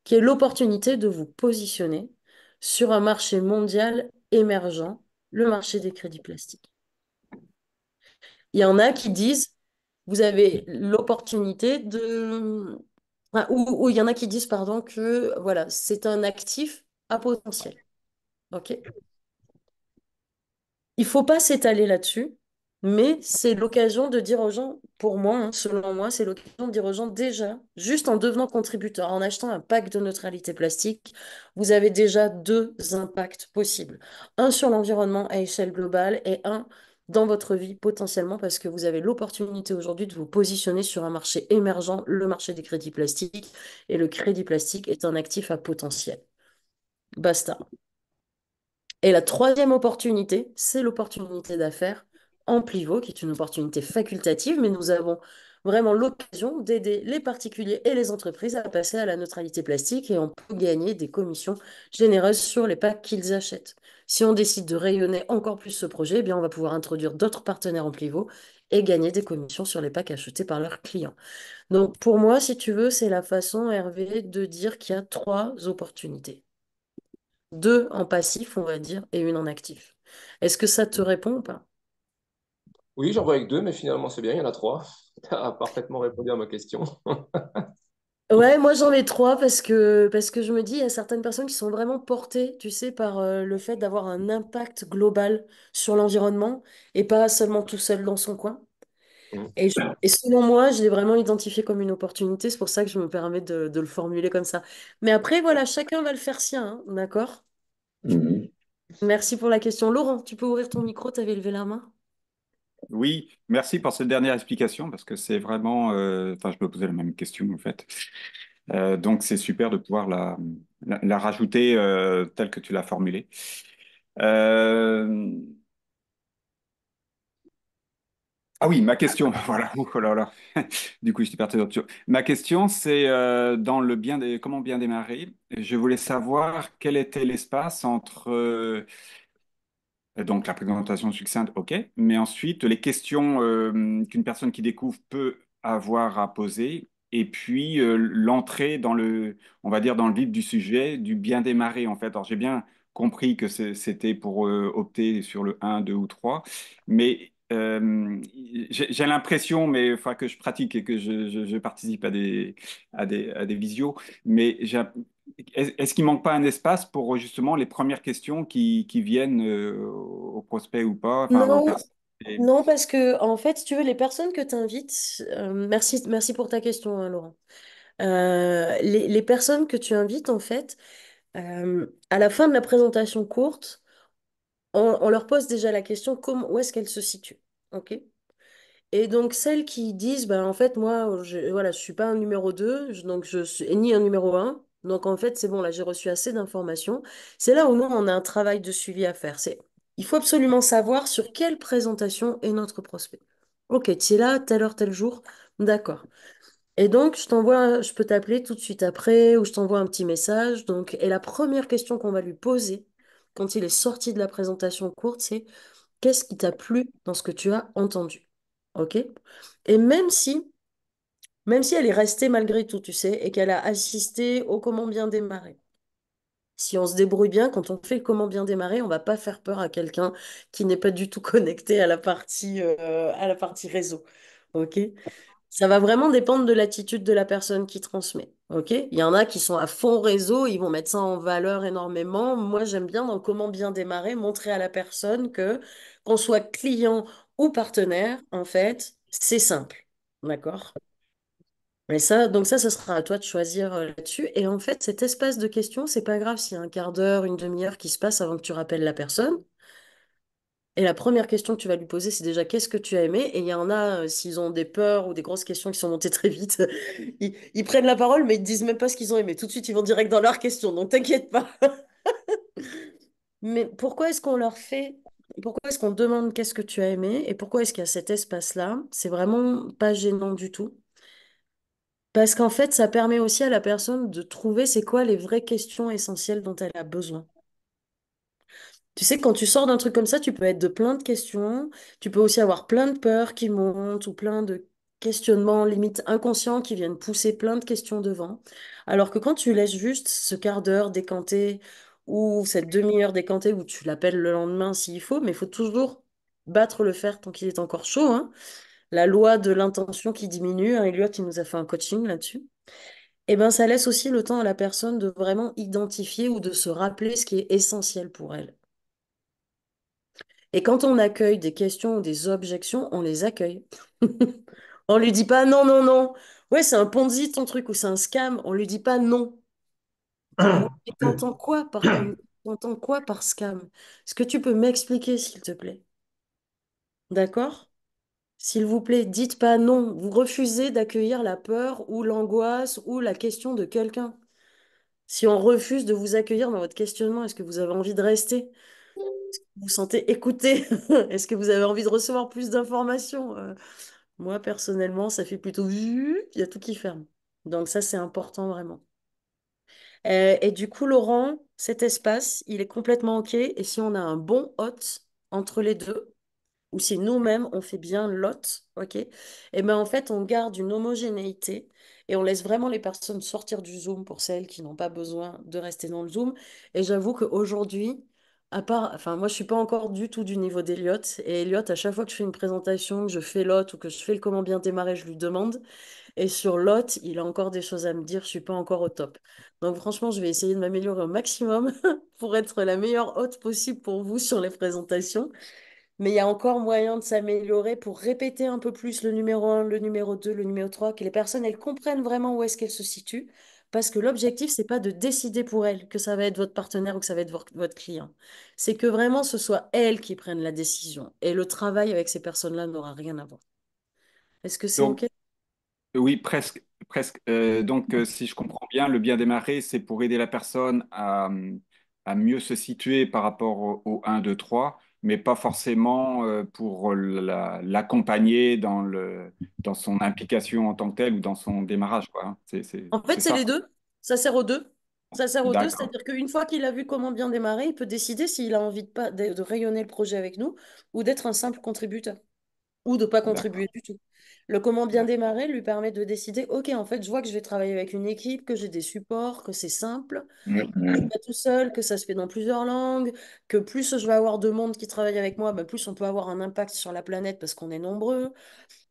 qui est l'opportunité de vous positionner sur un marché mondial émergent, le marché des crédits plastiques. Il y en a qui disent, vous avez l'opportunité de... Enfin, ou il y en a qui disent, pardon, que voilà, c'est un actif à potentiel. OK? Il faut pas s'étaler là-dessus, mais c'est l'occasion de dire aux gens, pour moi, hein, selon moi, c'est l'occasion de dire aux gens déjà, juste en devenant contributeur, en achetant un pack de neutralité plastique, vous avez déjà deux impacts possibles. Un sur l'environnement à échelle globale et un dans votre vie potentiellement parce que vous avez l'opportunité aujourd'hui de vous positionner sur un marché émergent, le marché des crédits plastiques, et le crédit plastique est un actif à potentiel. Basta. Et la troisième opportunité, c'est l'opportunité d'affaires en pivot, qui est une opportunité facultative, mais nous avons vraiment l'occasion d'aider les particuliers et les entreprises à passer à la neutralité plastique et on peut gagner des commissions généreuses sur les packs qu'ils achètent. Si on décide de rayonner encore plus ce projet, eh bien on va pouvoir introduire d'autres partenaires en pivot et gagner des commissions sur les packs achetés par leurs clients. Donc pour moi, si tu veux, c'est la façon, Hervé, de dire qu'il y a trois opportunités. Deux en passif, on va dire, et une en actif. Est-ce que ça te répond ou pas? Oui, j'en vois avec deux, mais finalement, c'est bien, il y en a trois. Tu as parfaitement répondu à ma question. Ouais, moi j'en ai trois parce que je me dis, il y a certaines personnes qui sont vraiment portées, tu sais, par le fait d'avoir un impact global sur l'environnement et pas seulement tout seul dans son coin. Mm. Et selon moi, je l'ai vraiment identifié comme une opportunité, c'est pour ça que je me permets de le formuler comme ça. Mais après, voilà, chacun va le faire sien, hein, d'accord? Mhm. Merci pour la question. Laurent, tu peux ouvrir ton micro, tu avais levé la main. Oui, merci pour cette dernière explication parce que c'est vraiment, enfin, je me posais la même question en fait. Donc c'est super de pouvoir la rajouter telle que tu l'as formulée. Euh, Ah oui, ma question, voilà. Ouh, oh là là. Du coup, j'étais parti d'autre chose. Ma question, c'est dans le comment bien démarrer. Je voulais savoir quel était l'espace entre donc la présentation succincte, ok, mais ensuite les questions qu'une personne qui découvre peut avoir à poser, et puis l'entrée dans on va dire dans le vif du sujet, du bien démarrer en fait. Alors j'ai bien compris que c'était pour opter sur le un, 2 ou 3, mais j'ai l'impression, mais il faut que je pratique et que je participe à des visios, mais est-ce qu'il manque pas un espace pour justement les premières questions qui viennent au prospect ou pas, enfin aux Non, personnes? Et- non, parce que en fait, si tu veux, les personnes que tu invites, merci pour ta question, hein, Laurent. Les personnes que tu invites, en fait, À la fin de la présentation courte, on leur pose déjà la question où est-ce qu'elles se situent. OK? Et donc, celles qui disent, ben, en fait, moi, voilà, je suis pas un numéro 2, donc je suis ni un numéro un. Donc, en fait, c'est bon, là, j'ai reçu assez d'informations. C'est là où nous, on a un travail de suivi à faire. Il faut absolument savoir sur quelle présentation est notre prospect. Ok, tu es là, telle heure, tel jour. D'accord. Et donc, je peux t'appeler tout de suite après, ou je t'envoie un petit message. Donc, et la première question qu'on va lui poser quand il est sorti de la présentation courte, c'est qu'est-ce qui t'a plu dans ce que tu as entendu? OK? Et même si elle est restée malgré tout, tu sais, et qu'elle a assisté au comment bien démarrer. Si on se débrouille bien, quand on fait le comment bien démarrer, on va pas faire peur à quelqu'un qui n'est pas du tout connecté à la partie réseau. OK? Ça va vraiment dépendre de l'attitude de la personne qui transmet. OK? Il y en a qui sont à fond réseau, ils vont mettre ça en valeur énormément. Moi, j'aime bien dans le comment bien démarrer, montrer à la personne que qu'on soit client ou partenaire, en fait, c'est simple. D'accord? Mais ça, donc ça sera à toi de choisir là-dessus. Et en fait, cet espace de questions, c'est pas grave s'il y a un quart d'heure, une demi-heure qui se passe avant que tu rappelles la personne. Et la première question que tu vas lui poser, c'est déjà qu'est-ce que tu as aimé? Et il y en a, s'ils ont des peurs ou des grosses questions qui sont montées très vite, ils prennent la parole, mais ils ne disent même pas ce qu'ils ont aimé. Tout de suite, ils vont direct dans leurs questions. Donc, t'inquiète pas. Mais pourquoi est-ce qu'on demande qu'est-ce que tu as aimé? Et pourquoi est-ce qu'il y a cet espace-là? C'est vraiment pas gênant du tout. Parce qu'en fait, ça permet aussi à la personne de trouver c'est quoi les vraies questions essentielles dont elle a besoin. Tu sais, quand tu sors d'un truc comme ça, tu peux être de plein de questions, tu peux aussi avoir plein de peurs qui montent ou plein de questionnements limite inconscients qui viennent pousser plein de questions devant. Alors que quand tu laisses juste ce quart d'heure décanté ou cette demi-heure décantée où tu l'appelles le lendemain s'il faut, mais il faut toujours battre le fer tant qu'il est encore chaud, hein. La loi de l'intention qui diminue, hein, Elliot, il nous a fait un coaching là-dessus. Eh ben, ça laisse aussi le temps à la personne de vraiment identifier ou de se rappeler ce qui est essentiel pour elle. Et quand on accueille des questions ou des objections, on les accueille. On lui dit pas non, non, non. Ouais, c'est un Ponzi ton truc ou c'est un scam. On lui dit pas non. Ouais, mais t'entends quoi par scam? Est-ce que tu peux m'expliquer, s'il te plaît? D'accord? S'il vous plaît, dites pas non. Vous refusez d'accueillir la peur ou l'angoisse ou la question de quelqu'un. Si on refuse de vous accueillir dans votre questionnement, est-ce que vous avez envie de rester? Vous vous sentez écouté? Est-ce que vous avez envie de recevoir plus d'informations? Moi, personnellement, ça fait plutôt il y a tout qui ferme. Donc ça, c'est important vraiment. Et du coup, Laurent, cet espace, il est complètement OK. Et si on a un bon hôte entre les deux, ou si nous-mêmes, on fait bien l'hôte, OK, et ben en fait, on garde une homogénéité et on laisse vraiment les personnes sortir du Zoom pour celles qui n'ont pas besoin de rester dans le Zoom. Et j'avoue qu'aujourd'hui, à part, enfin, moi, je suis pas encore du tout du niveau d'Eliott. Et Eliott, à chaque fois que je fais une présentation, que je fais l'hôte ou que je fais le comment bien démarrer, je lui demande. Et sur l'hôte, il a encore des choses à me dire, je suis pas encore au top. Donc franchement, je vais essayer de m'améliorer au maximum pour être la meilleure hôte possible pour vous sur les présentations. Mais il y a encore moyen de s'améliorer pour répéter un peu plus le numéro un, le numéro 2, le numéro 3, que les personnes, elles comprennent vraiment où est-ce qu'elles se situent. Parce que l'objectif, c'est pas de décider pour elles que ça va être votre partenaire ou que ça va être votre client. C'est que vraiment, ce soit elles qui prennent la décision. Et le travail avec ces personnes-là n'aura rien à voir. Est-ce que c'est Donc, OK? oui, presque, presque. Donc, si je comprends bien, le bien démarrer, c'est pour aider la personne à mieux se situer par rapport au 1, 2, 3, mais pas forcément pour l'accompagner dans son implication en tant que telle ou dans son démarrage, quoi, hein. En C'est fait, c'est ça? les deux. Ça sert aux deux. Ça sert aux deux, D'accord. c'est-à-dire qu'une fois qu'il a vu comment bien démarrer, il peut décider s'il a envie de rayonner le projet avec nous ou d'être un simple contributeur ou de pas contribuer D'accord. du tout. Le comment bien D'accord. démarrer lui permet de décider, OK, en fait, je vois que je vais travailler avec une équipe, que j'ai des supports, que c'est simple, que je suis pas tout seul, que ça se fait dans plusieurs langues, que plus je vais avoir de monde qui travaille avec moi, bah, plus on peut avoir un impact sur la planète parce qu'on est nombreux.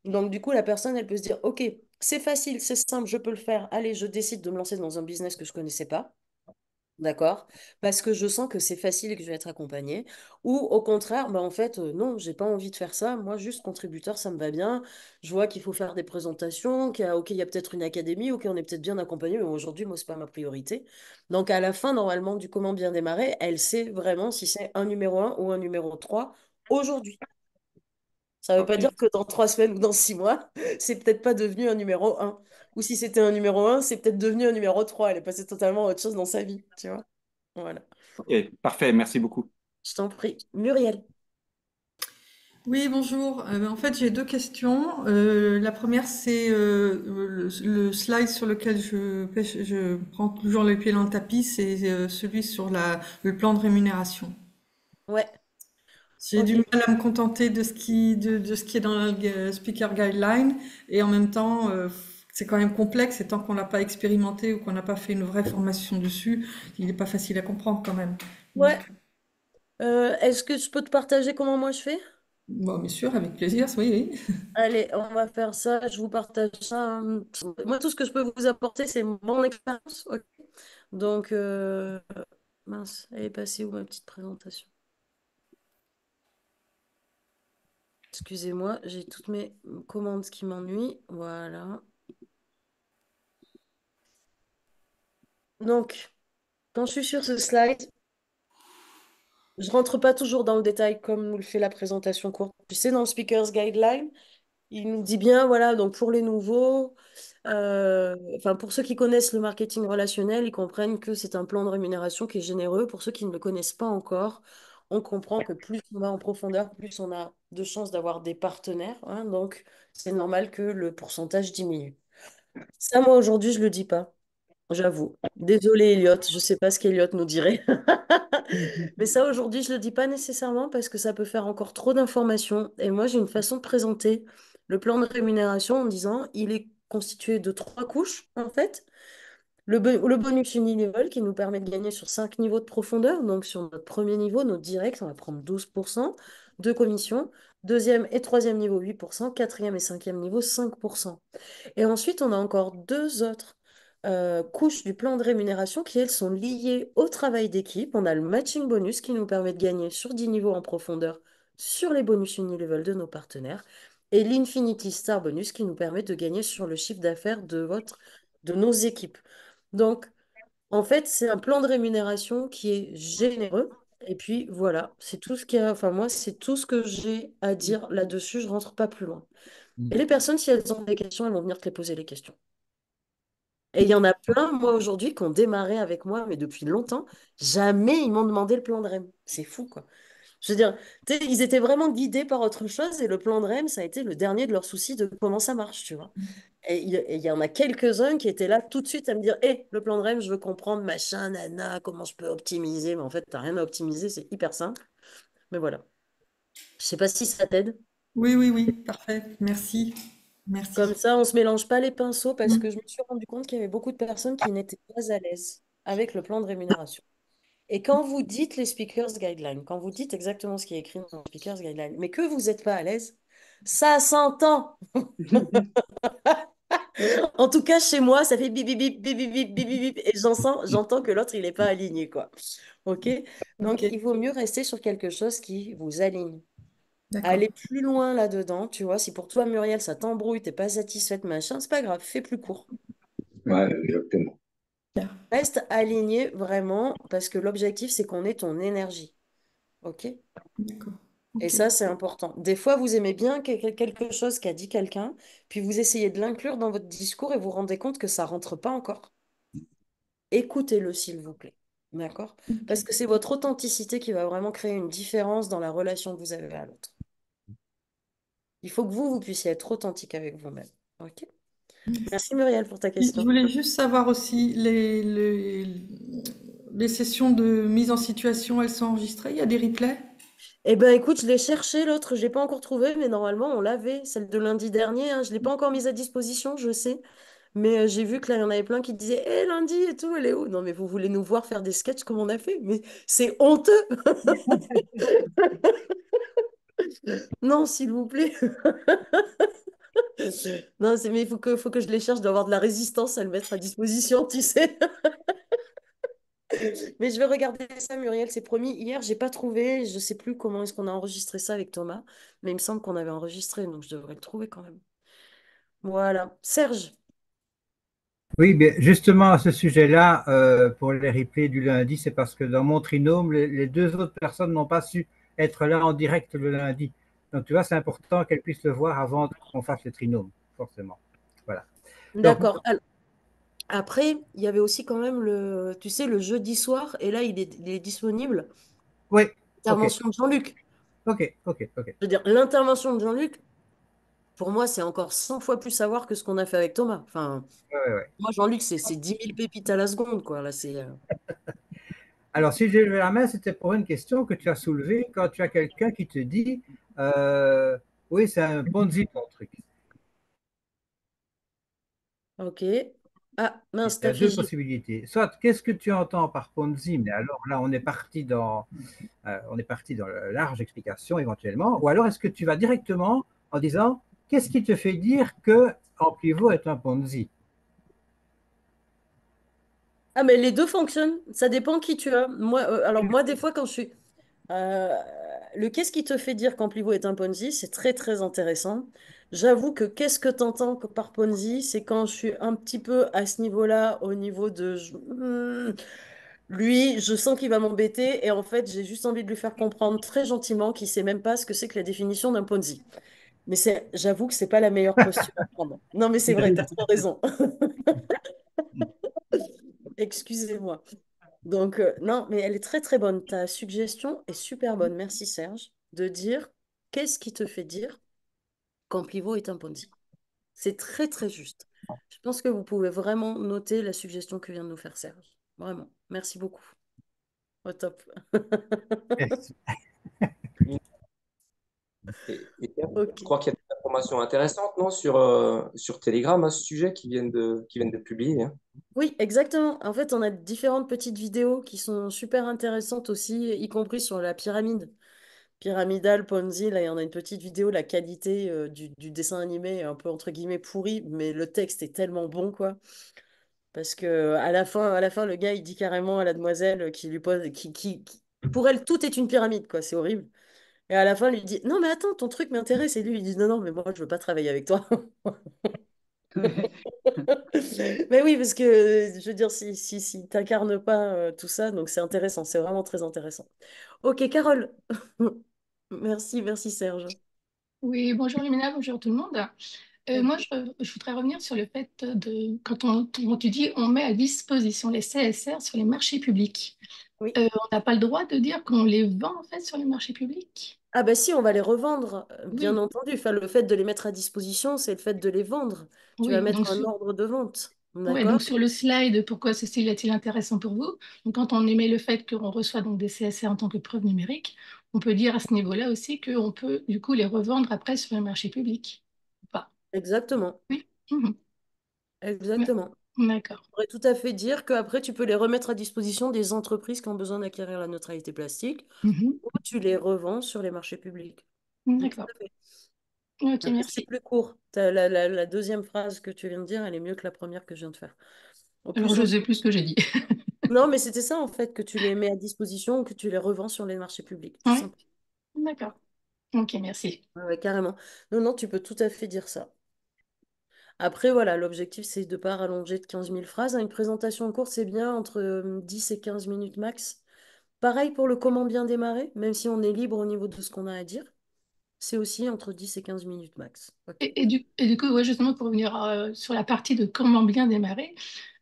Donc, du coup, la personne, elle peut se dire, OK, c'est facile, c'est simple, je peux le faire. Allez, je décide de me lancer dans un business que je connaissais pas. D'accord? Parce que je sens que c'est facile et que je vais être accompagnée. Ou au contraire, bah en fait, non, j'ai pas envie de faire ça. Moi, juste contributeur, ça me va bien. Je vois qu'il faut faire des présentations, ok, il y a peut-être une académie, ok, on est peut-être bien accompagné, mais aujourd'hui, moi, c'est pas ma priorité. Donc, à la fin, normalement, du comment bien démarrer, elle sait vraiment si c'est un numéro un ou un numéro 3 aujourd'hui. Ça veut pas dire Ok. que dans 3 semaines ou dans 6 mois, c'est peut-être pas devenu un numéro un. Ou si c'était un numéro un, c'est peut-être devenu un numéro 3. Elle est passée totalement à autre chose dans sa vie, tu vois. Voilà. Ok, parfait, merci beaucoup. Je t'en prie. Muriel. Oui, bonjour. En fait, j'ai deux questions. La première, c'est le slide sur lequel je prends toujours les pieds dans le tapis, c'est celui sur le plan de rémunération. Ouais, J'ai du ok. mal à me contenter de ce qui est dans la speaker guideline et en même temps, c'est quand même complexe et tant qu'on l'a pas expérimenté ou qu'on n'a pas fait une vraie formation dessus, il n'est pas facile à comprendre quand même. Ouais. Donc, Est-ce que je peux te partager comment moi je fais? bon, bien sûr, avec plaisir, oui, oui. Allez, on va faire ça. Je vous partage ça. Moi, tout ce que je peux vous apporter, c'est mon expérience. Ok. Donc, mince, elle est passée où ma petite présentation? Excusez-moi, j'ai toutes mes commandes qui m'ennuient. Voilà. Donc, quand je suis sur ce slide, je rentre pas toujours dans le détail comme nous le fait la présentation courte. Tu sais, dans le Speaker's Guideline, il nous dit bien, voilà, donc pour les nouveaux, enfin pour ceux qui connaissent le marketing relationnel, ils comprennent que c'est un plan de rémunération qui est généreux. Pour ceux qui ne le connaissent pas encore, on comprend que plus on va en profondeur, plus on a de chances d'avoir des partenaires, hein, donc c'est normal que le pourcentage diminue. Ça, moi, aujourd'hui, je le dis pas, j'avoue. Désolé, Elliot, je sais pas ce qu'Elliot nous dirait. Mais ça, aujourd'hui, je le dis pas nécessairement parce que ça peut faire encore trop d'informations. Et moi, j'ai une façon de présenter le plan de rémunération en disant il est constitué de 3 couches, en fait. Le bonus unilevel qui nous permet de gagner sur 5 niveaux de profondeur. Donc, sur notre premier niveau, notre direct, on va prendre 12% de commission. Deuxième et troisième niveau, 8%. Quatrième et cinquième niveau, 5%. Et ensuite, on a encore deux autres couches du plan de rémunération qui, elles, sont liées au travail d'équipe. On a le matching bonus qui nous permet de gagner sur 10 niveaux en profondeur sur les bonus unilevel de nos partenaires. Et l'Infinity Star bonus qui nous permet de gagner sur le chiffre d'affaires de nos équipes. Donc, en fait, c'est un plan de rémunération qui est généreux. Et puis, voilà, c'est tout ce qu'il y a. Enfin, moi, c'est tout ce que j'ai à dire là-dessus. Je rentre pas plus loin. Et les personnes, si elles ont des questions, elles vont venir te les poser les questions. Et il y en a plein, moi, aujourd'hui, qui ont démarré avec moi, mais depuis longtemps, jamais ils m'ont demandé le plan de REM. C'est fou, quoi. Je veux dire, tu sais, ils étaient vraiment guidés par autre chose et le plan de REM, ça a été le dernier de leurs soucis de comment ça marche, tu vois. Et il y en a quelques-uns qui étaient là tout de suite à me dire, hé, le plan de REM, je veux comprendre, machin, nana, comment je peux optimiser. Mais en fait, t'as rien à optimiser, c'est hyper simple. Mais voilà. Je sais pas si ça t'aide. Oui, oui, oui, parfait. Merci. Comme Merci. ça, on se mélange pas les pinceaux parce que Mm. je me suis rendu compte qu'il y avait beaucoup de personnes qui n'étaient pas à l'aise avec le plan de rémunération. Et quand vous dites les speakers guidelines, quand vous dites exactement ce qui est écrit dans les speakers guidelines, mais que vous n'êtes pas à l'aise, ça s'entend. En tout cas, chez moi, ça fait bip bip bip bip bip bip bip bip, bip, et j'entends que l'autre, il n'est pas aligné, quoi. OK? Ok, Donc, il vaut mieux rester sur quelque chose qui vous aligne. d'accord. Aller plus loin là-dedans, tu vois, si pour toi, Muriel, ça t'embrouille, t'es pas satisfaite, machin, c'est pas grave, fais plus court. Ouais, exactement. Bien. Reste aligné vraiment parce que l'objectif, c'est qu'on ait ton énergie. OK? D'accord. Et Ok. ça, c'est important. Des fois, vous aimez bien quelque chose qu'a dit quelqu'un, puis vous essayez de l'inclure dans votre discours et vous vous rendez compte que ça rentre pas encore. Écoutez-le, s'il vous plaît. D'accord? Parce que c'est votre authenticité qui va vraiment créer une différence dans la relation que vous avez à l'autre. Il faut que vous puissiez être authentique avec vous-même. OK? Merci Muriel pour ta Je question. voulais juste savoir aussi, les sessions de mise en situation, elles sont enregistrées? Il y a des replays? Eh ben écoute, je l'ai cherché l'autre, je l'ai pas encore trouvé, mais normalement on l'avait, celle de lundi dernier, hein. Je l'ai pas encore mise à disposition, je sais, mais j'ai vu que là il y en avait plein qui disaient, Eh lundi et tout, elle est où? Non mais vous voulez nous voir faire des sketchs comme on a fait? Mais c'est honteux! Non, s'il vous plaît. Non, mais il faut que je les cherche, je dois avoir de la résistance à le mettre à disposition, tu sais. Mais je vais regarder ça, Muriel, c'est promis. Hier, j'ai pas trouvé. Je sais plus comment est-ce qu'on a enregistré ça avec Thomas, mais il me semble qu'on avait enregistré, donc je devrais le trouver quand même. Voilà. Serge. Oui, bien, justement à ce sujet-là, pour les replays du lundi, c'est parce que dans mon trinôme, les deux autres personnes n'ont pas su être là en direct le lundi. Donc, tu vois, c'est important qu'elles puissent le voir avant qu'on fasse le trinôme, forcément. Voilà. Donc, D'accord. Après, il y avait aussi quand même tu sais, le jeudi soir, et là, il est disponible. oui, ok, Intervention de Jean-Luc. ok. Je veux dire, l'intervention de Jean-Luc, pour moi, c'est encore 100 fois plus savoir que ce qu'on a fait avec Thomas. Enfin, Ouais. moi, Jean-Luc, c'est 10 000 pépites à la seconde, quoi. Là, c'est. Alors, si j'ai levé la main, c'était pour une question que tu as soulevée quand tu as quelqu'un qui te dit, euh, oui, c'est un Ponzi ton truc. Ok. Ah, Il mince, y t'as a deux figé. possibilités. Soit, qu'est-ce que tu entends par Ponzi? Mais alors là, on est parti dans la large explication éventuellement. Ou alors, est-ce que tu vas directement en disant, qu'est-ce qui te fait dire que Amplivo est un Ponzi? Ah, mais les deux fonctionnent. Ça dépend qui tu as. Moi, alors, moi, des fois, quand je suis. euh, qu'est-ce qui te fait dire qu'Amplivo est un Ponzi? C'est très, très intéressant. J'avoue que qu'est-ce que tu entends par Ponzi? C'est quand je suis un petit peu à ce niveau-là, au niveau de. Lui, je sens qu'il va m'embêter et en fait, j'ai juste envie de lui faire comprendre très gentiment qu'il sait même pas ce que c'est que la définition d'un Ponzi. Mais j'avoue que c'est pas la meilleure posture à prendre. Non, mais c'est vrai, t'as trop raison. Excusez-moi. Donc, non, mais elle est très très bonne. Ta suggestion est super bonne. Merci Serge. De dire qu'est-ce qui te fait dire qu'Amplivo est un Ponzi. C'est très très juste. Je pense que vous pouvez vraiment noter la suggestion que vient de nous faire Serge. Vraiment. Merci beaucoup. Au top. Yes. Je Ok. crois qu'il y a des informations intéressantes, non, sur Telegram à ce sujet qui viennent de publier, hein. Oui, exactement. En fait, on a différentes petites vidéos qui sont super intéressantes aussi, y compris sur la pyramide. Pyramidal, Ponzi, là, il y en a une petite vidéo, la qualité du dessin animé est un peu entre guillemets pourri, mais le texte est tellement bon, quoi. Parce que à la fin, le gars, il dit carrément à la demoiselle qui lui pose, pour elle, tout est une pyramide, quoi. C'est horrible. Et à la fin, il lui dit, non, mais attends, ton truc m'intéresse. Et lui, il dit, non, non, mais moi, je veux pas travailler avec toi. Mais oui, parce que, je veux dire, si t'incarnes pas tout ça, donc c'est intéressant, c'est vraiment très intéressant. Ok, Carole. Merci, merci Serge. Oui, bonjour Lumina, bonjour tout le monde. Moi, je voudrais revenir sur le fait de, quand tu dis on met à disposition les CSR sur les marchés publics, Oui. on n'a pas le droit de dire qu'on les vend en fait sur les marchés publics? Ah bah si, on va les revendre, bien Oui, entendu. Enfin, le fait de les mettre à disposition, c'est le fait de les vendre. Tu vas oui. mettre un ordre de vente. Ouais, D'accord? donc sur le slide, pourquoi ceci est-il intéressant pour vous? Donc, quand on émet le fait qu'on reçoit donc des CSR en tant que preuve numérique, on peut dire à ce niveau-là aussi qu'on peut du coup les revendre après sur les marchés publics. Ou pas? Exactement. Oui. Mhm. Ouais. Exactement. D'accord. On pourrait tout à fait dire qu'après, tu peux les remettre à disposition des entreprises qui ont besoin d'acquérir la neutralité plastique Mhm. ou tu les revends sur les marchés publics. Oui, tout D'accord. à fait. Ok, Après, c'est merci. plus court. La deuxième phrase que tu viens de dire, elle est mieux que la première que je viens de faire. En Alors, plus, je sais plus ce que j'ai dit. non, mais c'était ça en fait, que tu les mets à disposition ou que tu les revends sur les marchés publics, tout Oui, simplement. d'accord. Ok, merci. Ouais, ouais, carrément. Non, non, tu peux tout à fait dire ça. Après, voilà, l'objectif, c'est de ne pas rallonger de 15 000 phrases. Une présentation courte, c'est bien entre 10 et 15 minutes max. Pareil pour le comment bien démarrer, même si on est libre au niveau de ce qu'on a à dire. C'est aussi entre 10 et 15 minutes max. Ok. Et du coup, ouais, justement, pour revenir sur la partie de comment bien démarrer,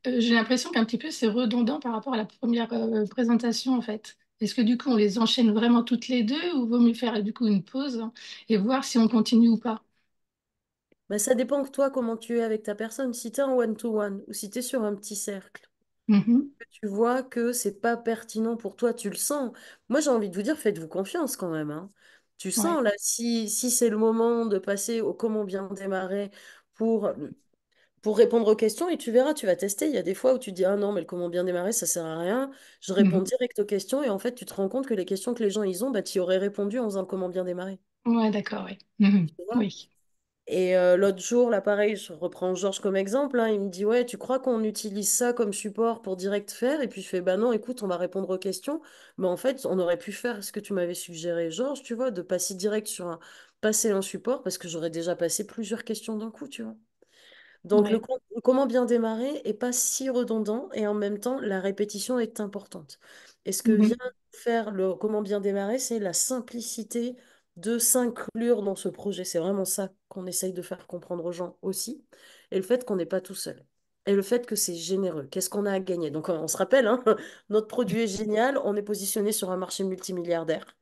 j'ai l'impression qu'un petit peu c'est redondant par rapport à la première présentation, en fait. Est-ce que du coup, on les enchaîne vraiment toutes les deux ou vaut mieux faire du coup une pause et voir si on continue ou pas? Mais ça dépend de toi, comment tu es avec ta personne. Si tu es en one-to-one ou si tu es sur un petit cercle, Mhm. que tu vois que c'est pas pertinent pour toi, tu le sens. Moi, j'ai envie de vous dire, faites-vous confiance quand même, hein. Tu Ouais. sens là, si c'est le moment de passer au comment bien démarrer pour, pour répondre aux questions, et tu verras, tu vas tester. Il y a des fois où tu dis, ah non, mais le comment bien démarrer, ça sert à rien. Je réponds Mhm. direct aux questions, et en fait, tu te rends compte que les questions que les gens ils ont, bah, tu y aurais répondu en faisant le comment bien démarrer. Ouais, d'accord, oui. Mhm. Tu vois. Oui. Et l'autre jour, là, pareil, je reprends Georges comme exemple, hein, il me dit, ouais, tu crois qu'on utilise ça comme support pour direct faire? Et puis je fais, bah non, écoute, on va répondre aux questions. Mais en fait, on aurait pu faire ce que tu m'avais suggéré, Georges, tu vois, de passer direct sur passer un support, parce que j'aurais déjà passé plusieurs questions d'un coup, tu vois. Donc, Ouais. le comment bien démarrer est pas si redondant et en même temps, la répétition est importante. Et ce que vient Mhm. faire le comment bien démarrer, c'est la simplicité de s'inclure dans ce projet. C'est vraiment ça qu'on essaye de faire comprendre aux gens aussi. Et le fait qu'on n'est pas tout seul. Et le fait que c'est généreux. Qu'est-ce qu'on a à gagner? Donc, on se rappelle, hein, notre produit est génial. On est positionné sur un marché multimilliardaire.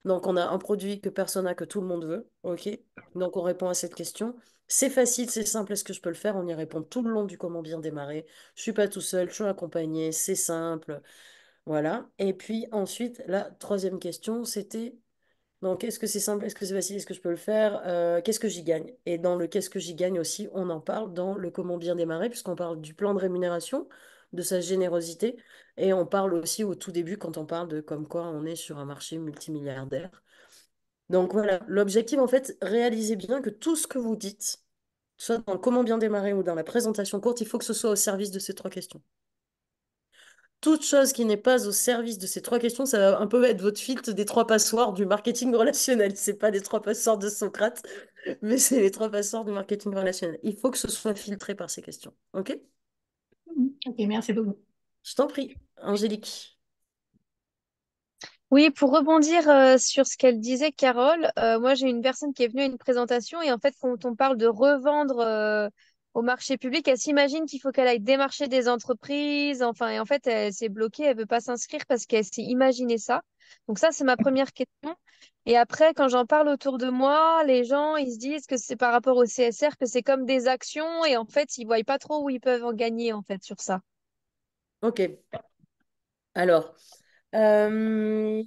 Donc, on a un produit que personne n'a, que tout le monde veut. OK? Donc, on répond à cette question. C'est facile, c'est simple. Est-ce que je peux le faire? On y répond tout le long du comment bien démarrer. Je suis pas tout seul, je suis accompagné. C'est simple. Voilà. Et puis ensuite, la troisième question, c'était donc, est-ce que c'est simple? Est-ce que c'est facile? Est-ce que je peux le faire? Qu'est-ce que j'y gagne? Et dans le qu'est-ce que j'y gagne aussi, on en parle dans le comment bien démarrer, puisqu'on parle du plan de rémunération, de sa générosité. Et on parle aussi au tout début quand on parle de comme quoi on est sur un marché multimilliardaire. Donc voilà, l'objectif, en fait, réalisez bien que tout ce que vous dites, soit dans le comment bien démarrer ou dans la présentation courte, il faut que ce soit au service de ces trois questions. Toute chose qui n'est pas au service de ces trois questions, ça va un peu être votre filtre des trois passoires du marketing relationnel. C'est pas les trois passoires de Socrate, mais c'est les trois passoires du marketing relationnel. Il faut que ce soit filtré par ces questions. OK? Ok, merci beaucoup. Je t'en prie, Angélique. Oui, pour rebondir sur ce qu'elle disait, Carole, moi j'ai une personne qui est venue à une présentation et en fait quand on parle de revendre au marché public, elle s'imagine qu'il faut qu'elle aille démarcher des entreprises, enfin et en fait elle s'est bloquée, elle veut pas s'inscrire parce qu'elle s'est imaginé ça. Donc ça c'est ma première question. Et après quand j'en parle autour de moi, les gens ils se disent que c'est par rapport au CSR que c'est comme des actions et en fait ils voient pas trop où ils peuvent en gagner en fait sur ça. OK. Alors, euh,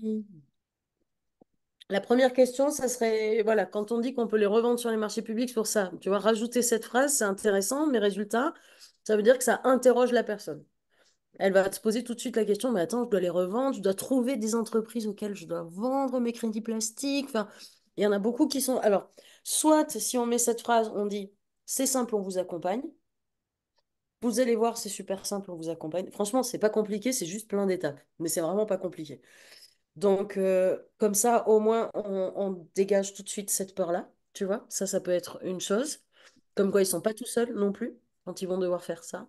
la première question, ça serait, voilà, quand on dit qu'on peut les revendre sur les marchés publics, c'est pour ça. Tu vois, rajouter cette phrase, c'est intéressant, mais résultat, ça veut dire que ça interroge la personne. Elle va se poser tout de suite la question, mais attends, je dois les revendre, je dois trouver des entreprises auxquelles je dois vendre mes crédits plastiques. Enfin, il y en a beaucoup qui sont. Alors, soit si on met cette phrase, on dit, c'est simple, on vous accompagne. Vous allez voir, c'est super simple, on vous accompagne. Franchement, c'est pas compliqué, c'est juste plein d'étapes, mais c'est vraiment pas compliqué. Donc, comme ça, au moins, on dégage tout de suite cette peur-là, tu vois. Ça peut être une chose. Comme quoi, ils sont pas tout seuls non plus quand ils vont devoir faire ça.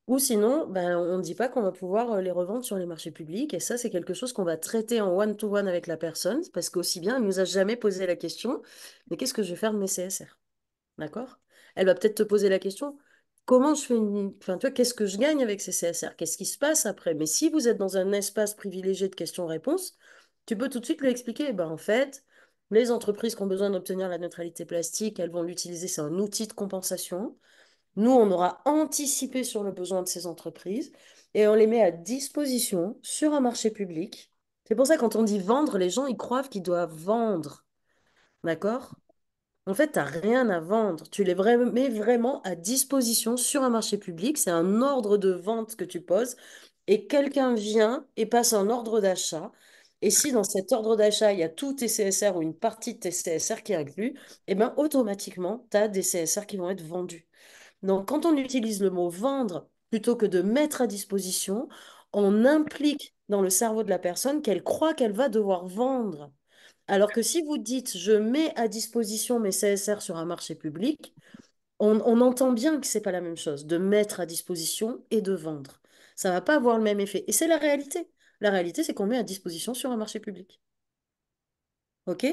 Ou sinon, ben, on ne dit pas qu'on va pouvoir les revendre sur les marchés publics. Et ça, c'est quelque chose qu'on va traiter en one-to-one avec la personne. Parce qu'aussi bien, elle ne nous a jamais posé la question, mais qu'est-ce que je vais faire de mes CSR? D'accord? Elle va peut-être te poser la question, comment je fais une... Enfin, tu vois, qu'est-ce que je gagne avec ces CSR? Qu'est-ce qui se passe après? Mais si vous êtes dans un espace privilégié de questions-réponses, tu peux tout de suite lui expliquer, eh ben, en fait, les entreprises qui ont besoin d'obtenir la neutralité plastique, elles vont l'utiliser, c'est un outil de compensation. Nous, on aura anticipé sur le besoin de ces entreprises et on les met à disposition sur un marché public. C'est pour ça, quand on dit vendre, les gens, ils croient qu'ils doivent vendre. D'accord? En fait, tu n'as rien à vendre. Tu les mets vraiment à disposition sur un marché public. C'est un ordre de vente que tu poses et quelqu'un vient et passe un ordre d'achat. Et si dans cet ordre d'achat, il y a tous tes CSR ou une partie de tes CSR qui est inclus, eh ben, automatiquement, tu as des CSR qui vont être vendus. Donc, quand on utilise le mot vendre plutôt que de mettre à disposition, on implique dans le cerveau de la personne qu'elle croit qu'elle va devoir vendre. Alors que si vous dites je mets à disposition mes CSR sur un marché public, on entend bien que c'est pas la même chose de mettre à disposition et de vendre. Ça va pas avoir le même effet. Et c'est la réalité. La réalité, c'est qu'on met à disposition sur un marché public. OK?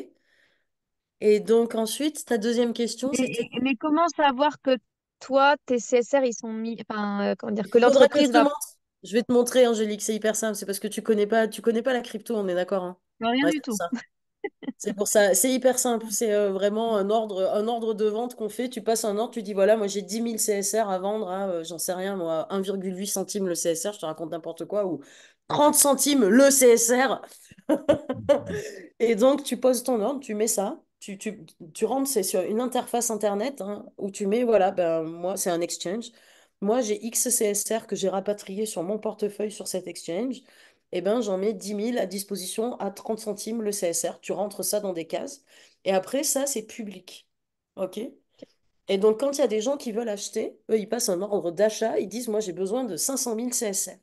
Et donc ensuite, ta deuxième question, c'était Mais comment savoir que toi, tes CSR, ils sont mis, enfin, comment dire, il que faudra que je l'entreprise te va montre. Je vais te montrer, Angélique, c'est hyper simple. C'est parce que tu connais pas la crypto, on est d'accord, hein? rien Ouais, du c'est pour tout. ça. C'est pour ça, c'est hyper simple. C'est vraiment un ordre de vente qu'on fait. Tu passes un ordre, tu dis voilà, moi j'ai 10 000 CSR à vendre à, j'en sais rien, moi, 1,8 centime le CSR, je te raconte n'importe quoi, ou 30 centimes le CSR. Et donc, tu poses ton ordre, tu mets ça, tu rentres, c'est sur une interface Internet hein, où tu mets, voilà, ben, moi, c'est un exchange. Moi, j'ai X CSR que j'ai rapatrié sur mon portefeuille sur cet exchange. Eh ben, j'en mets 10 000 à disposition à 30 centimes le CSR. Tu rentres ça dans des cases. Et après, ça, c'est public. OK? Et donc, quand il y a des gens qui veulent acheter, eux, ils passent un ordre d'achat, ils disent, moi, j'ai besoin de 500 000 CSR.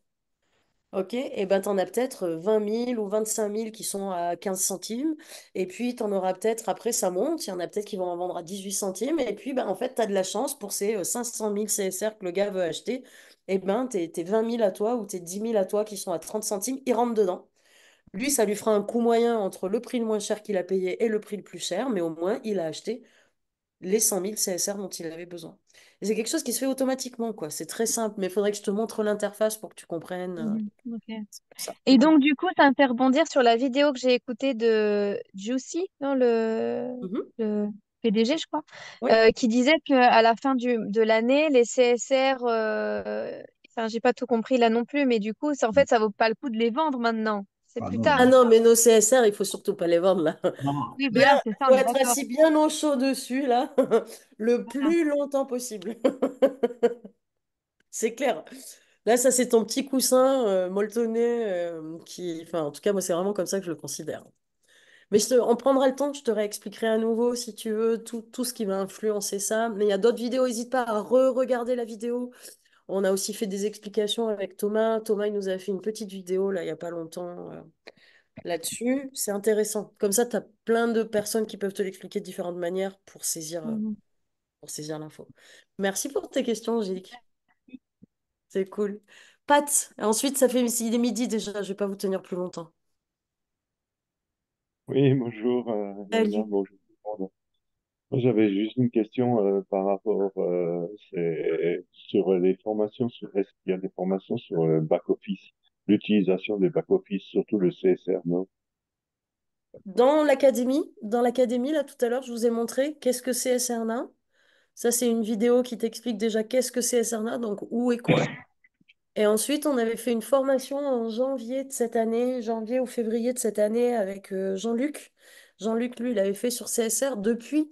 OK? Et ben, tu en as peut-être 20 000 ou 25 000 qui sont à 15 centimes. Et puis, tu en auras peut-être, après, ça monte. Il y en a peut-être qui vont en vendre à 18 centimes. Et puis, ben, en fait, tu as de la chance pour ces 500 000 CSR que le gars veut acheter. Et ben, tes 20 000 à toi ou tes 10 000 à toi qui sont à 30 centimes, ils rentrent dedans. Lui, ça lui fera un coût moyen entre le prix le moins cher qu'il a payé et le prix le plus cher. Mais au moins, il a acheté les 100 000 CSR dont il avait besoin. Et c'est quelque chose qui se fait automatiquement, quoi. C'est très simple, mais il faudrait que je te montre l'interface pour que tu comprennes. Ok. C'est pour ça. Et donc, du coup, ça me fait rebondir sur la vidéo que j'ai écoutée de Juicy, non, Mhm. le PDG, je crois, Oui. qui disait qu'à la fin de l'année, les CSR, enfin, j'ai pas tout compris là non plus, mais du coup, en fait, ça vaut pas le coup de les vendre maintenant. C'est Ah plus non, Ah tard. non, mais nos CSR, il faut surtout pas les vendre là. non. Oui, Bien, voilà, c'est ça, faut on est être d'accord. assis bien au chaud dessus là, le Voilà. plus longtemps possible. C'est clair. Là, ça c'est ton petit coussin molletonné qui, enfin, en tout cas, moi c'est vraiment comme ça que je le considère. Mais on prendra le temps, je te réexpliquerai à nouveau si tu veux tout ce qui va influencer ça. Mais il y a d'autres vidéos, n'hésite pas à re-regarder la vidéo. On a aussi fait des explications avec Thomas. Thomas, il nous a fait une petite vidéo là, il n'y a pas longtemps là-dessus. C'est intéressant. Comme ça, tu as plein de personnes qui peuvent te l'expliquer de différentes manières Mhm. pour saisir l'info. Merci pour tes questions, Angélique. C'est cool. Pat, ensuite, ça fait, il est midi déjà, je vais pas vous tenir plus longtemps. Oui, bonjour, Nana, Salut. bonjour tout le monde. Moi, j'avais juste une question par rapport sur les formations, est-ce qu'il y a des formations sur le back-office, l'utilisation des back-office, surtout le CSR, non? Dans l'académie, là, tout à l'heure, je vous ai montré qu'est-ce que c'est SRNA. Ça, c'est une vidéo qui t'explique déjà qu'est-ce que c'est SRNA, donc où et quoi. Et ensuite, on avait fait une formation en janvier de cette année, janvier ou février de cette année avec Jean-Luc. Jean-Luc, lui, il avait fait sur CSR. Depuis,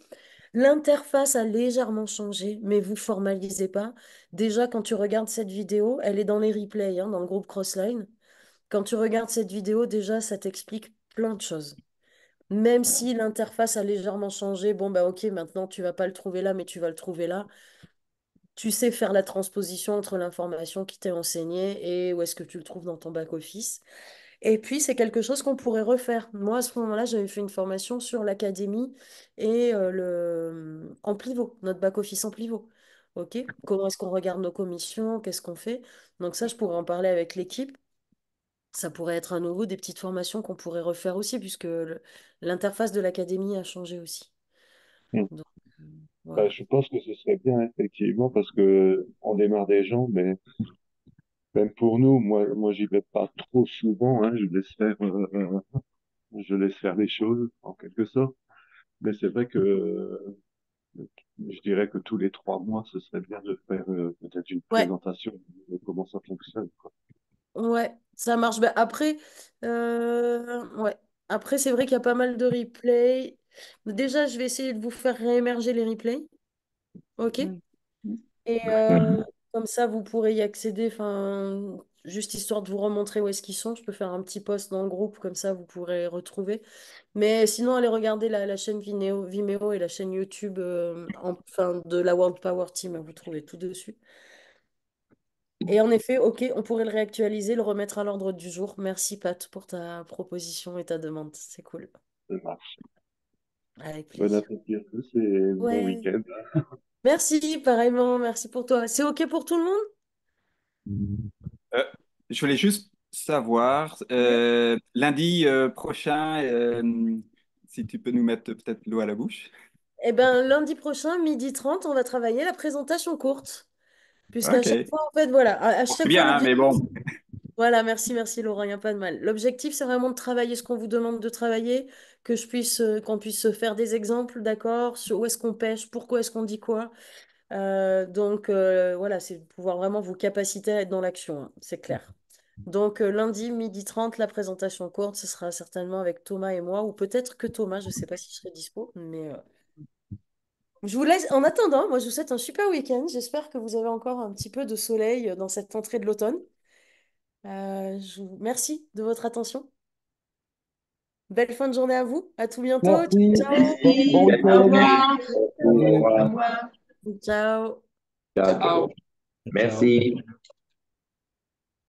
l'interface a légèrement changé, mais vous formalisez pas. Déjà, quand tu regardes cette vidéo, elle est dans les replays, hein, dans le groupe Crossline. Quand tu regardes cette vidéo, déjà, ça t'explique plein de choses. Même si l'interface a légèrement changé, bon, bah ok, maintenant, tu vas pas le trouver là, mais tu vas le trouver là. Tu sais faire la transposition entre l'information qui t'est enseignée et où est-ce que tu le trouves dans ton back-office. Et puis, c'est quelque chose qu'on pourrait refaire. Moi, à ce moment-là, j'avais fait une formation sur l'académie et en pivot, notre back-office en pivot. OK? Comment est-ce qu'on regarde nos commissions? Qu'est-ce qu'on fait? Donc ça, je pourrais en parler avec l'équipe. Ça pourrait être à nouveau des petites formations qu'on pourrait refaire aussi, puisque l'interface de l'académie a changé aussi. Hmm. Donc, Ben, voilà. je pense que ce serait bien, effectivement, parce que on démarre des gens, mais même pour nous, moi, j'y vais pas trop souvent, hein, je laisse faire les choses, en quelque sorte. Mais c'est vrai que je dirais que tous les 3 mois, ce serait bien de faire peut-être une Ouais, présentation de comment ça fonctionne, quoi. ouais, ça marche. Ben, après, ouais. Après, c'est vrai qu'il y a pas mal de replays. Déjà, je vais essayer de vous faire réémerger les replays. OK? Mhm. Et Ouais. comme ça, vous pourrez y accéder. Enfin, juste histoire de vous remontrer où est-ce qu'ils sont. Je peux faire un petit post dans le groupe, comme ça, vous pourrez retrouver. Mais sinon, allez regarder la chaîne Vimeo et la chaîne YouTube enfin, de la World Power Team. Vous trouvez tout dessus. Et en effet, ok, on pourrait le réactualiser, le remettre à l'ordre du jour. Merci Pat pour ta proposition et ta demande. C'est cool. Ça marche. Avec Bon plaisir. appétit à tous et bon Ouais. week-end. Merci, pareillement. Merci pour toi. C'est ok pour tout le monde? Euh, je voulais juste savoir, Ouais. lundi prochain, si tu peux nous mettre peut-être l'eau à la bouche. Eh bien, lundi prochain, 12h30, on va travailler la présentation courte. Puisqu'à Ok. chaque fois, en fait, voilà, à Bon, c'est chaque fois, bien, hein, mais l'objectif. bon. Voilà, merci Laurent, il n'y a pas de mal. L'objectif, c'est vraiment de travailler ce qu'on vous demande de travailler, qu'on puisse faire des exemples, d'accord, sur où est-ce qu'on pêche, pourquoi est-ce qu'on dit quoi. Donc, voilà, c'est de pouvoir vraiment vous capaciter à être dans l'action, hein, c'est clair. Donc, lundi, 12h30, la présentation courte, ce sera certainement avec Thomas et moi, ou peut-être que Thomas, je ne sais pas si je serai dispo, mais je vous laisse. En attendant, moi, je vous souhaite un super week-end. J'espère que vous avez encore un petit peu de soleil dans cette entrée de l'automne. Je vous merci de votre attention. Belle fin de journée à vous. À tout bientôt. Ciao, Merci. ciao. Bon Merci, au week-end. revoir. Au Au revoir. revoir. Ciao. Ciao, ciao. Ciao. Merci.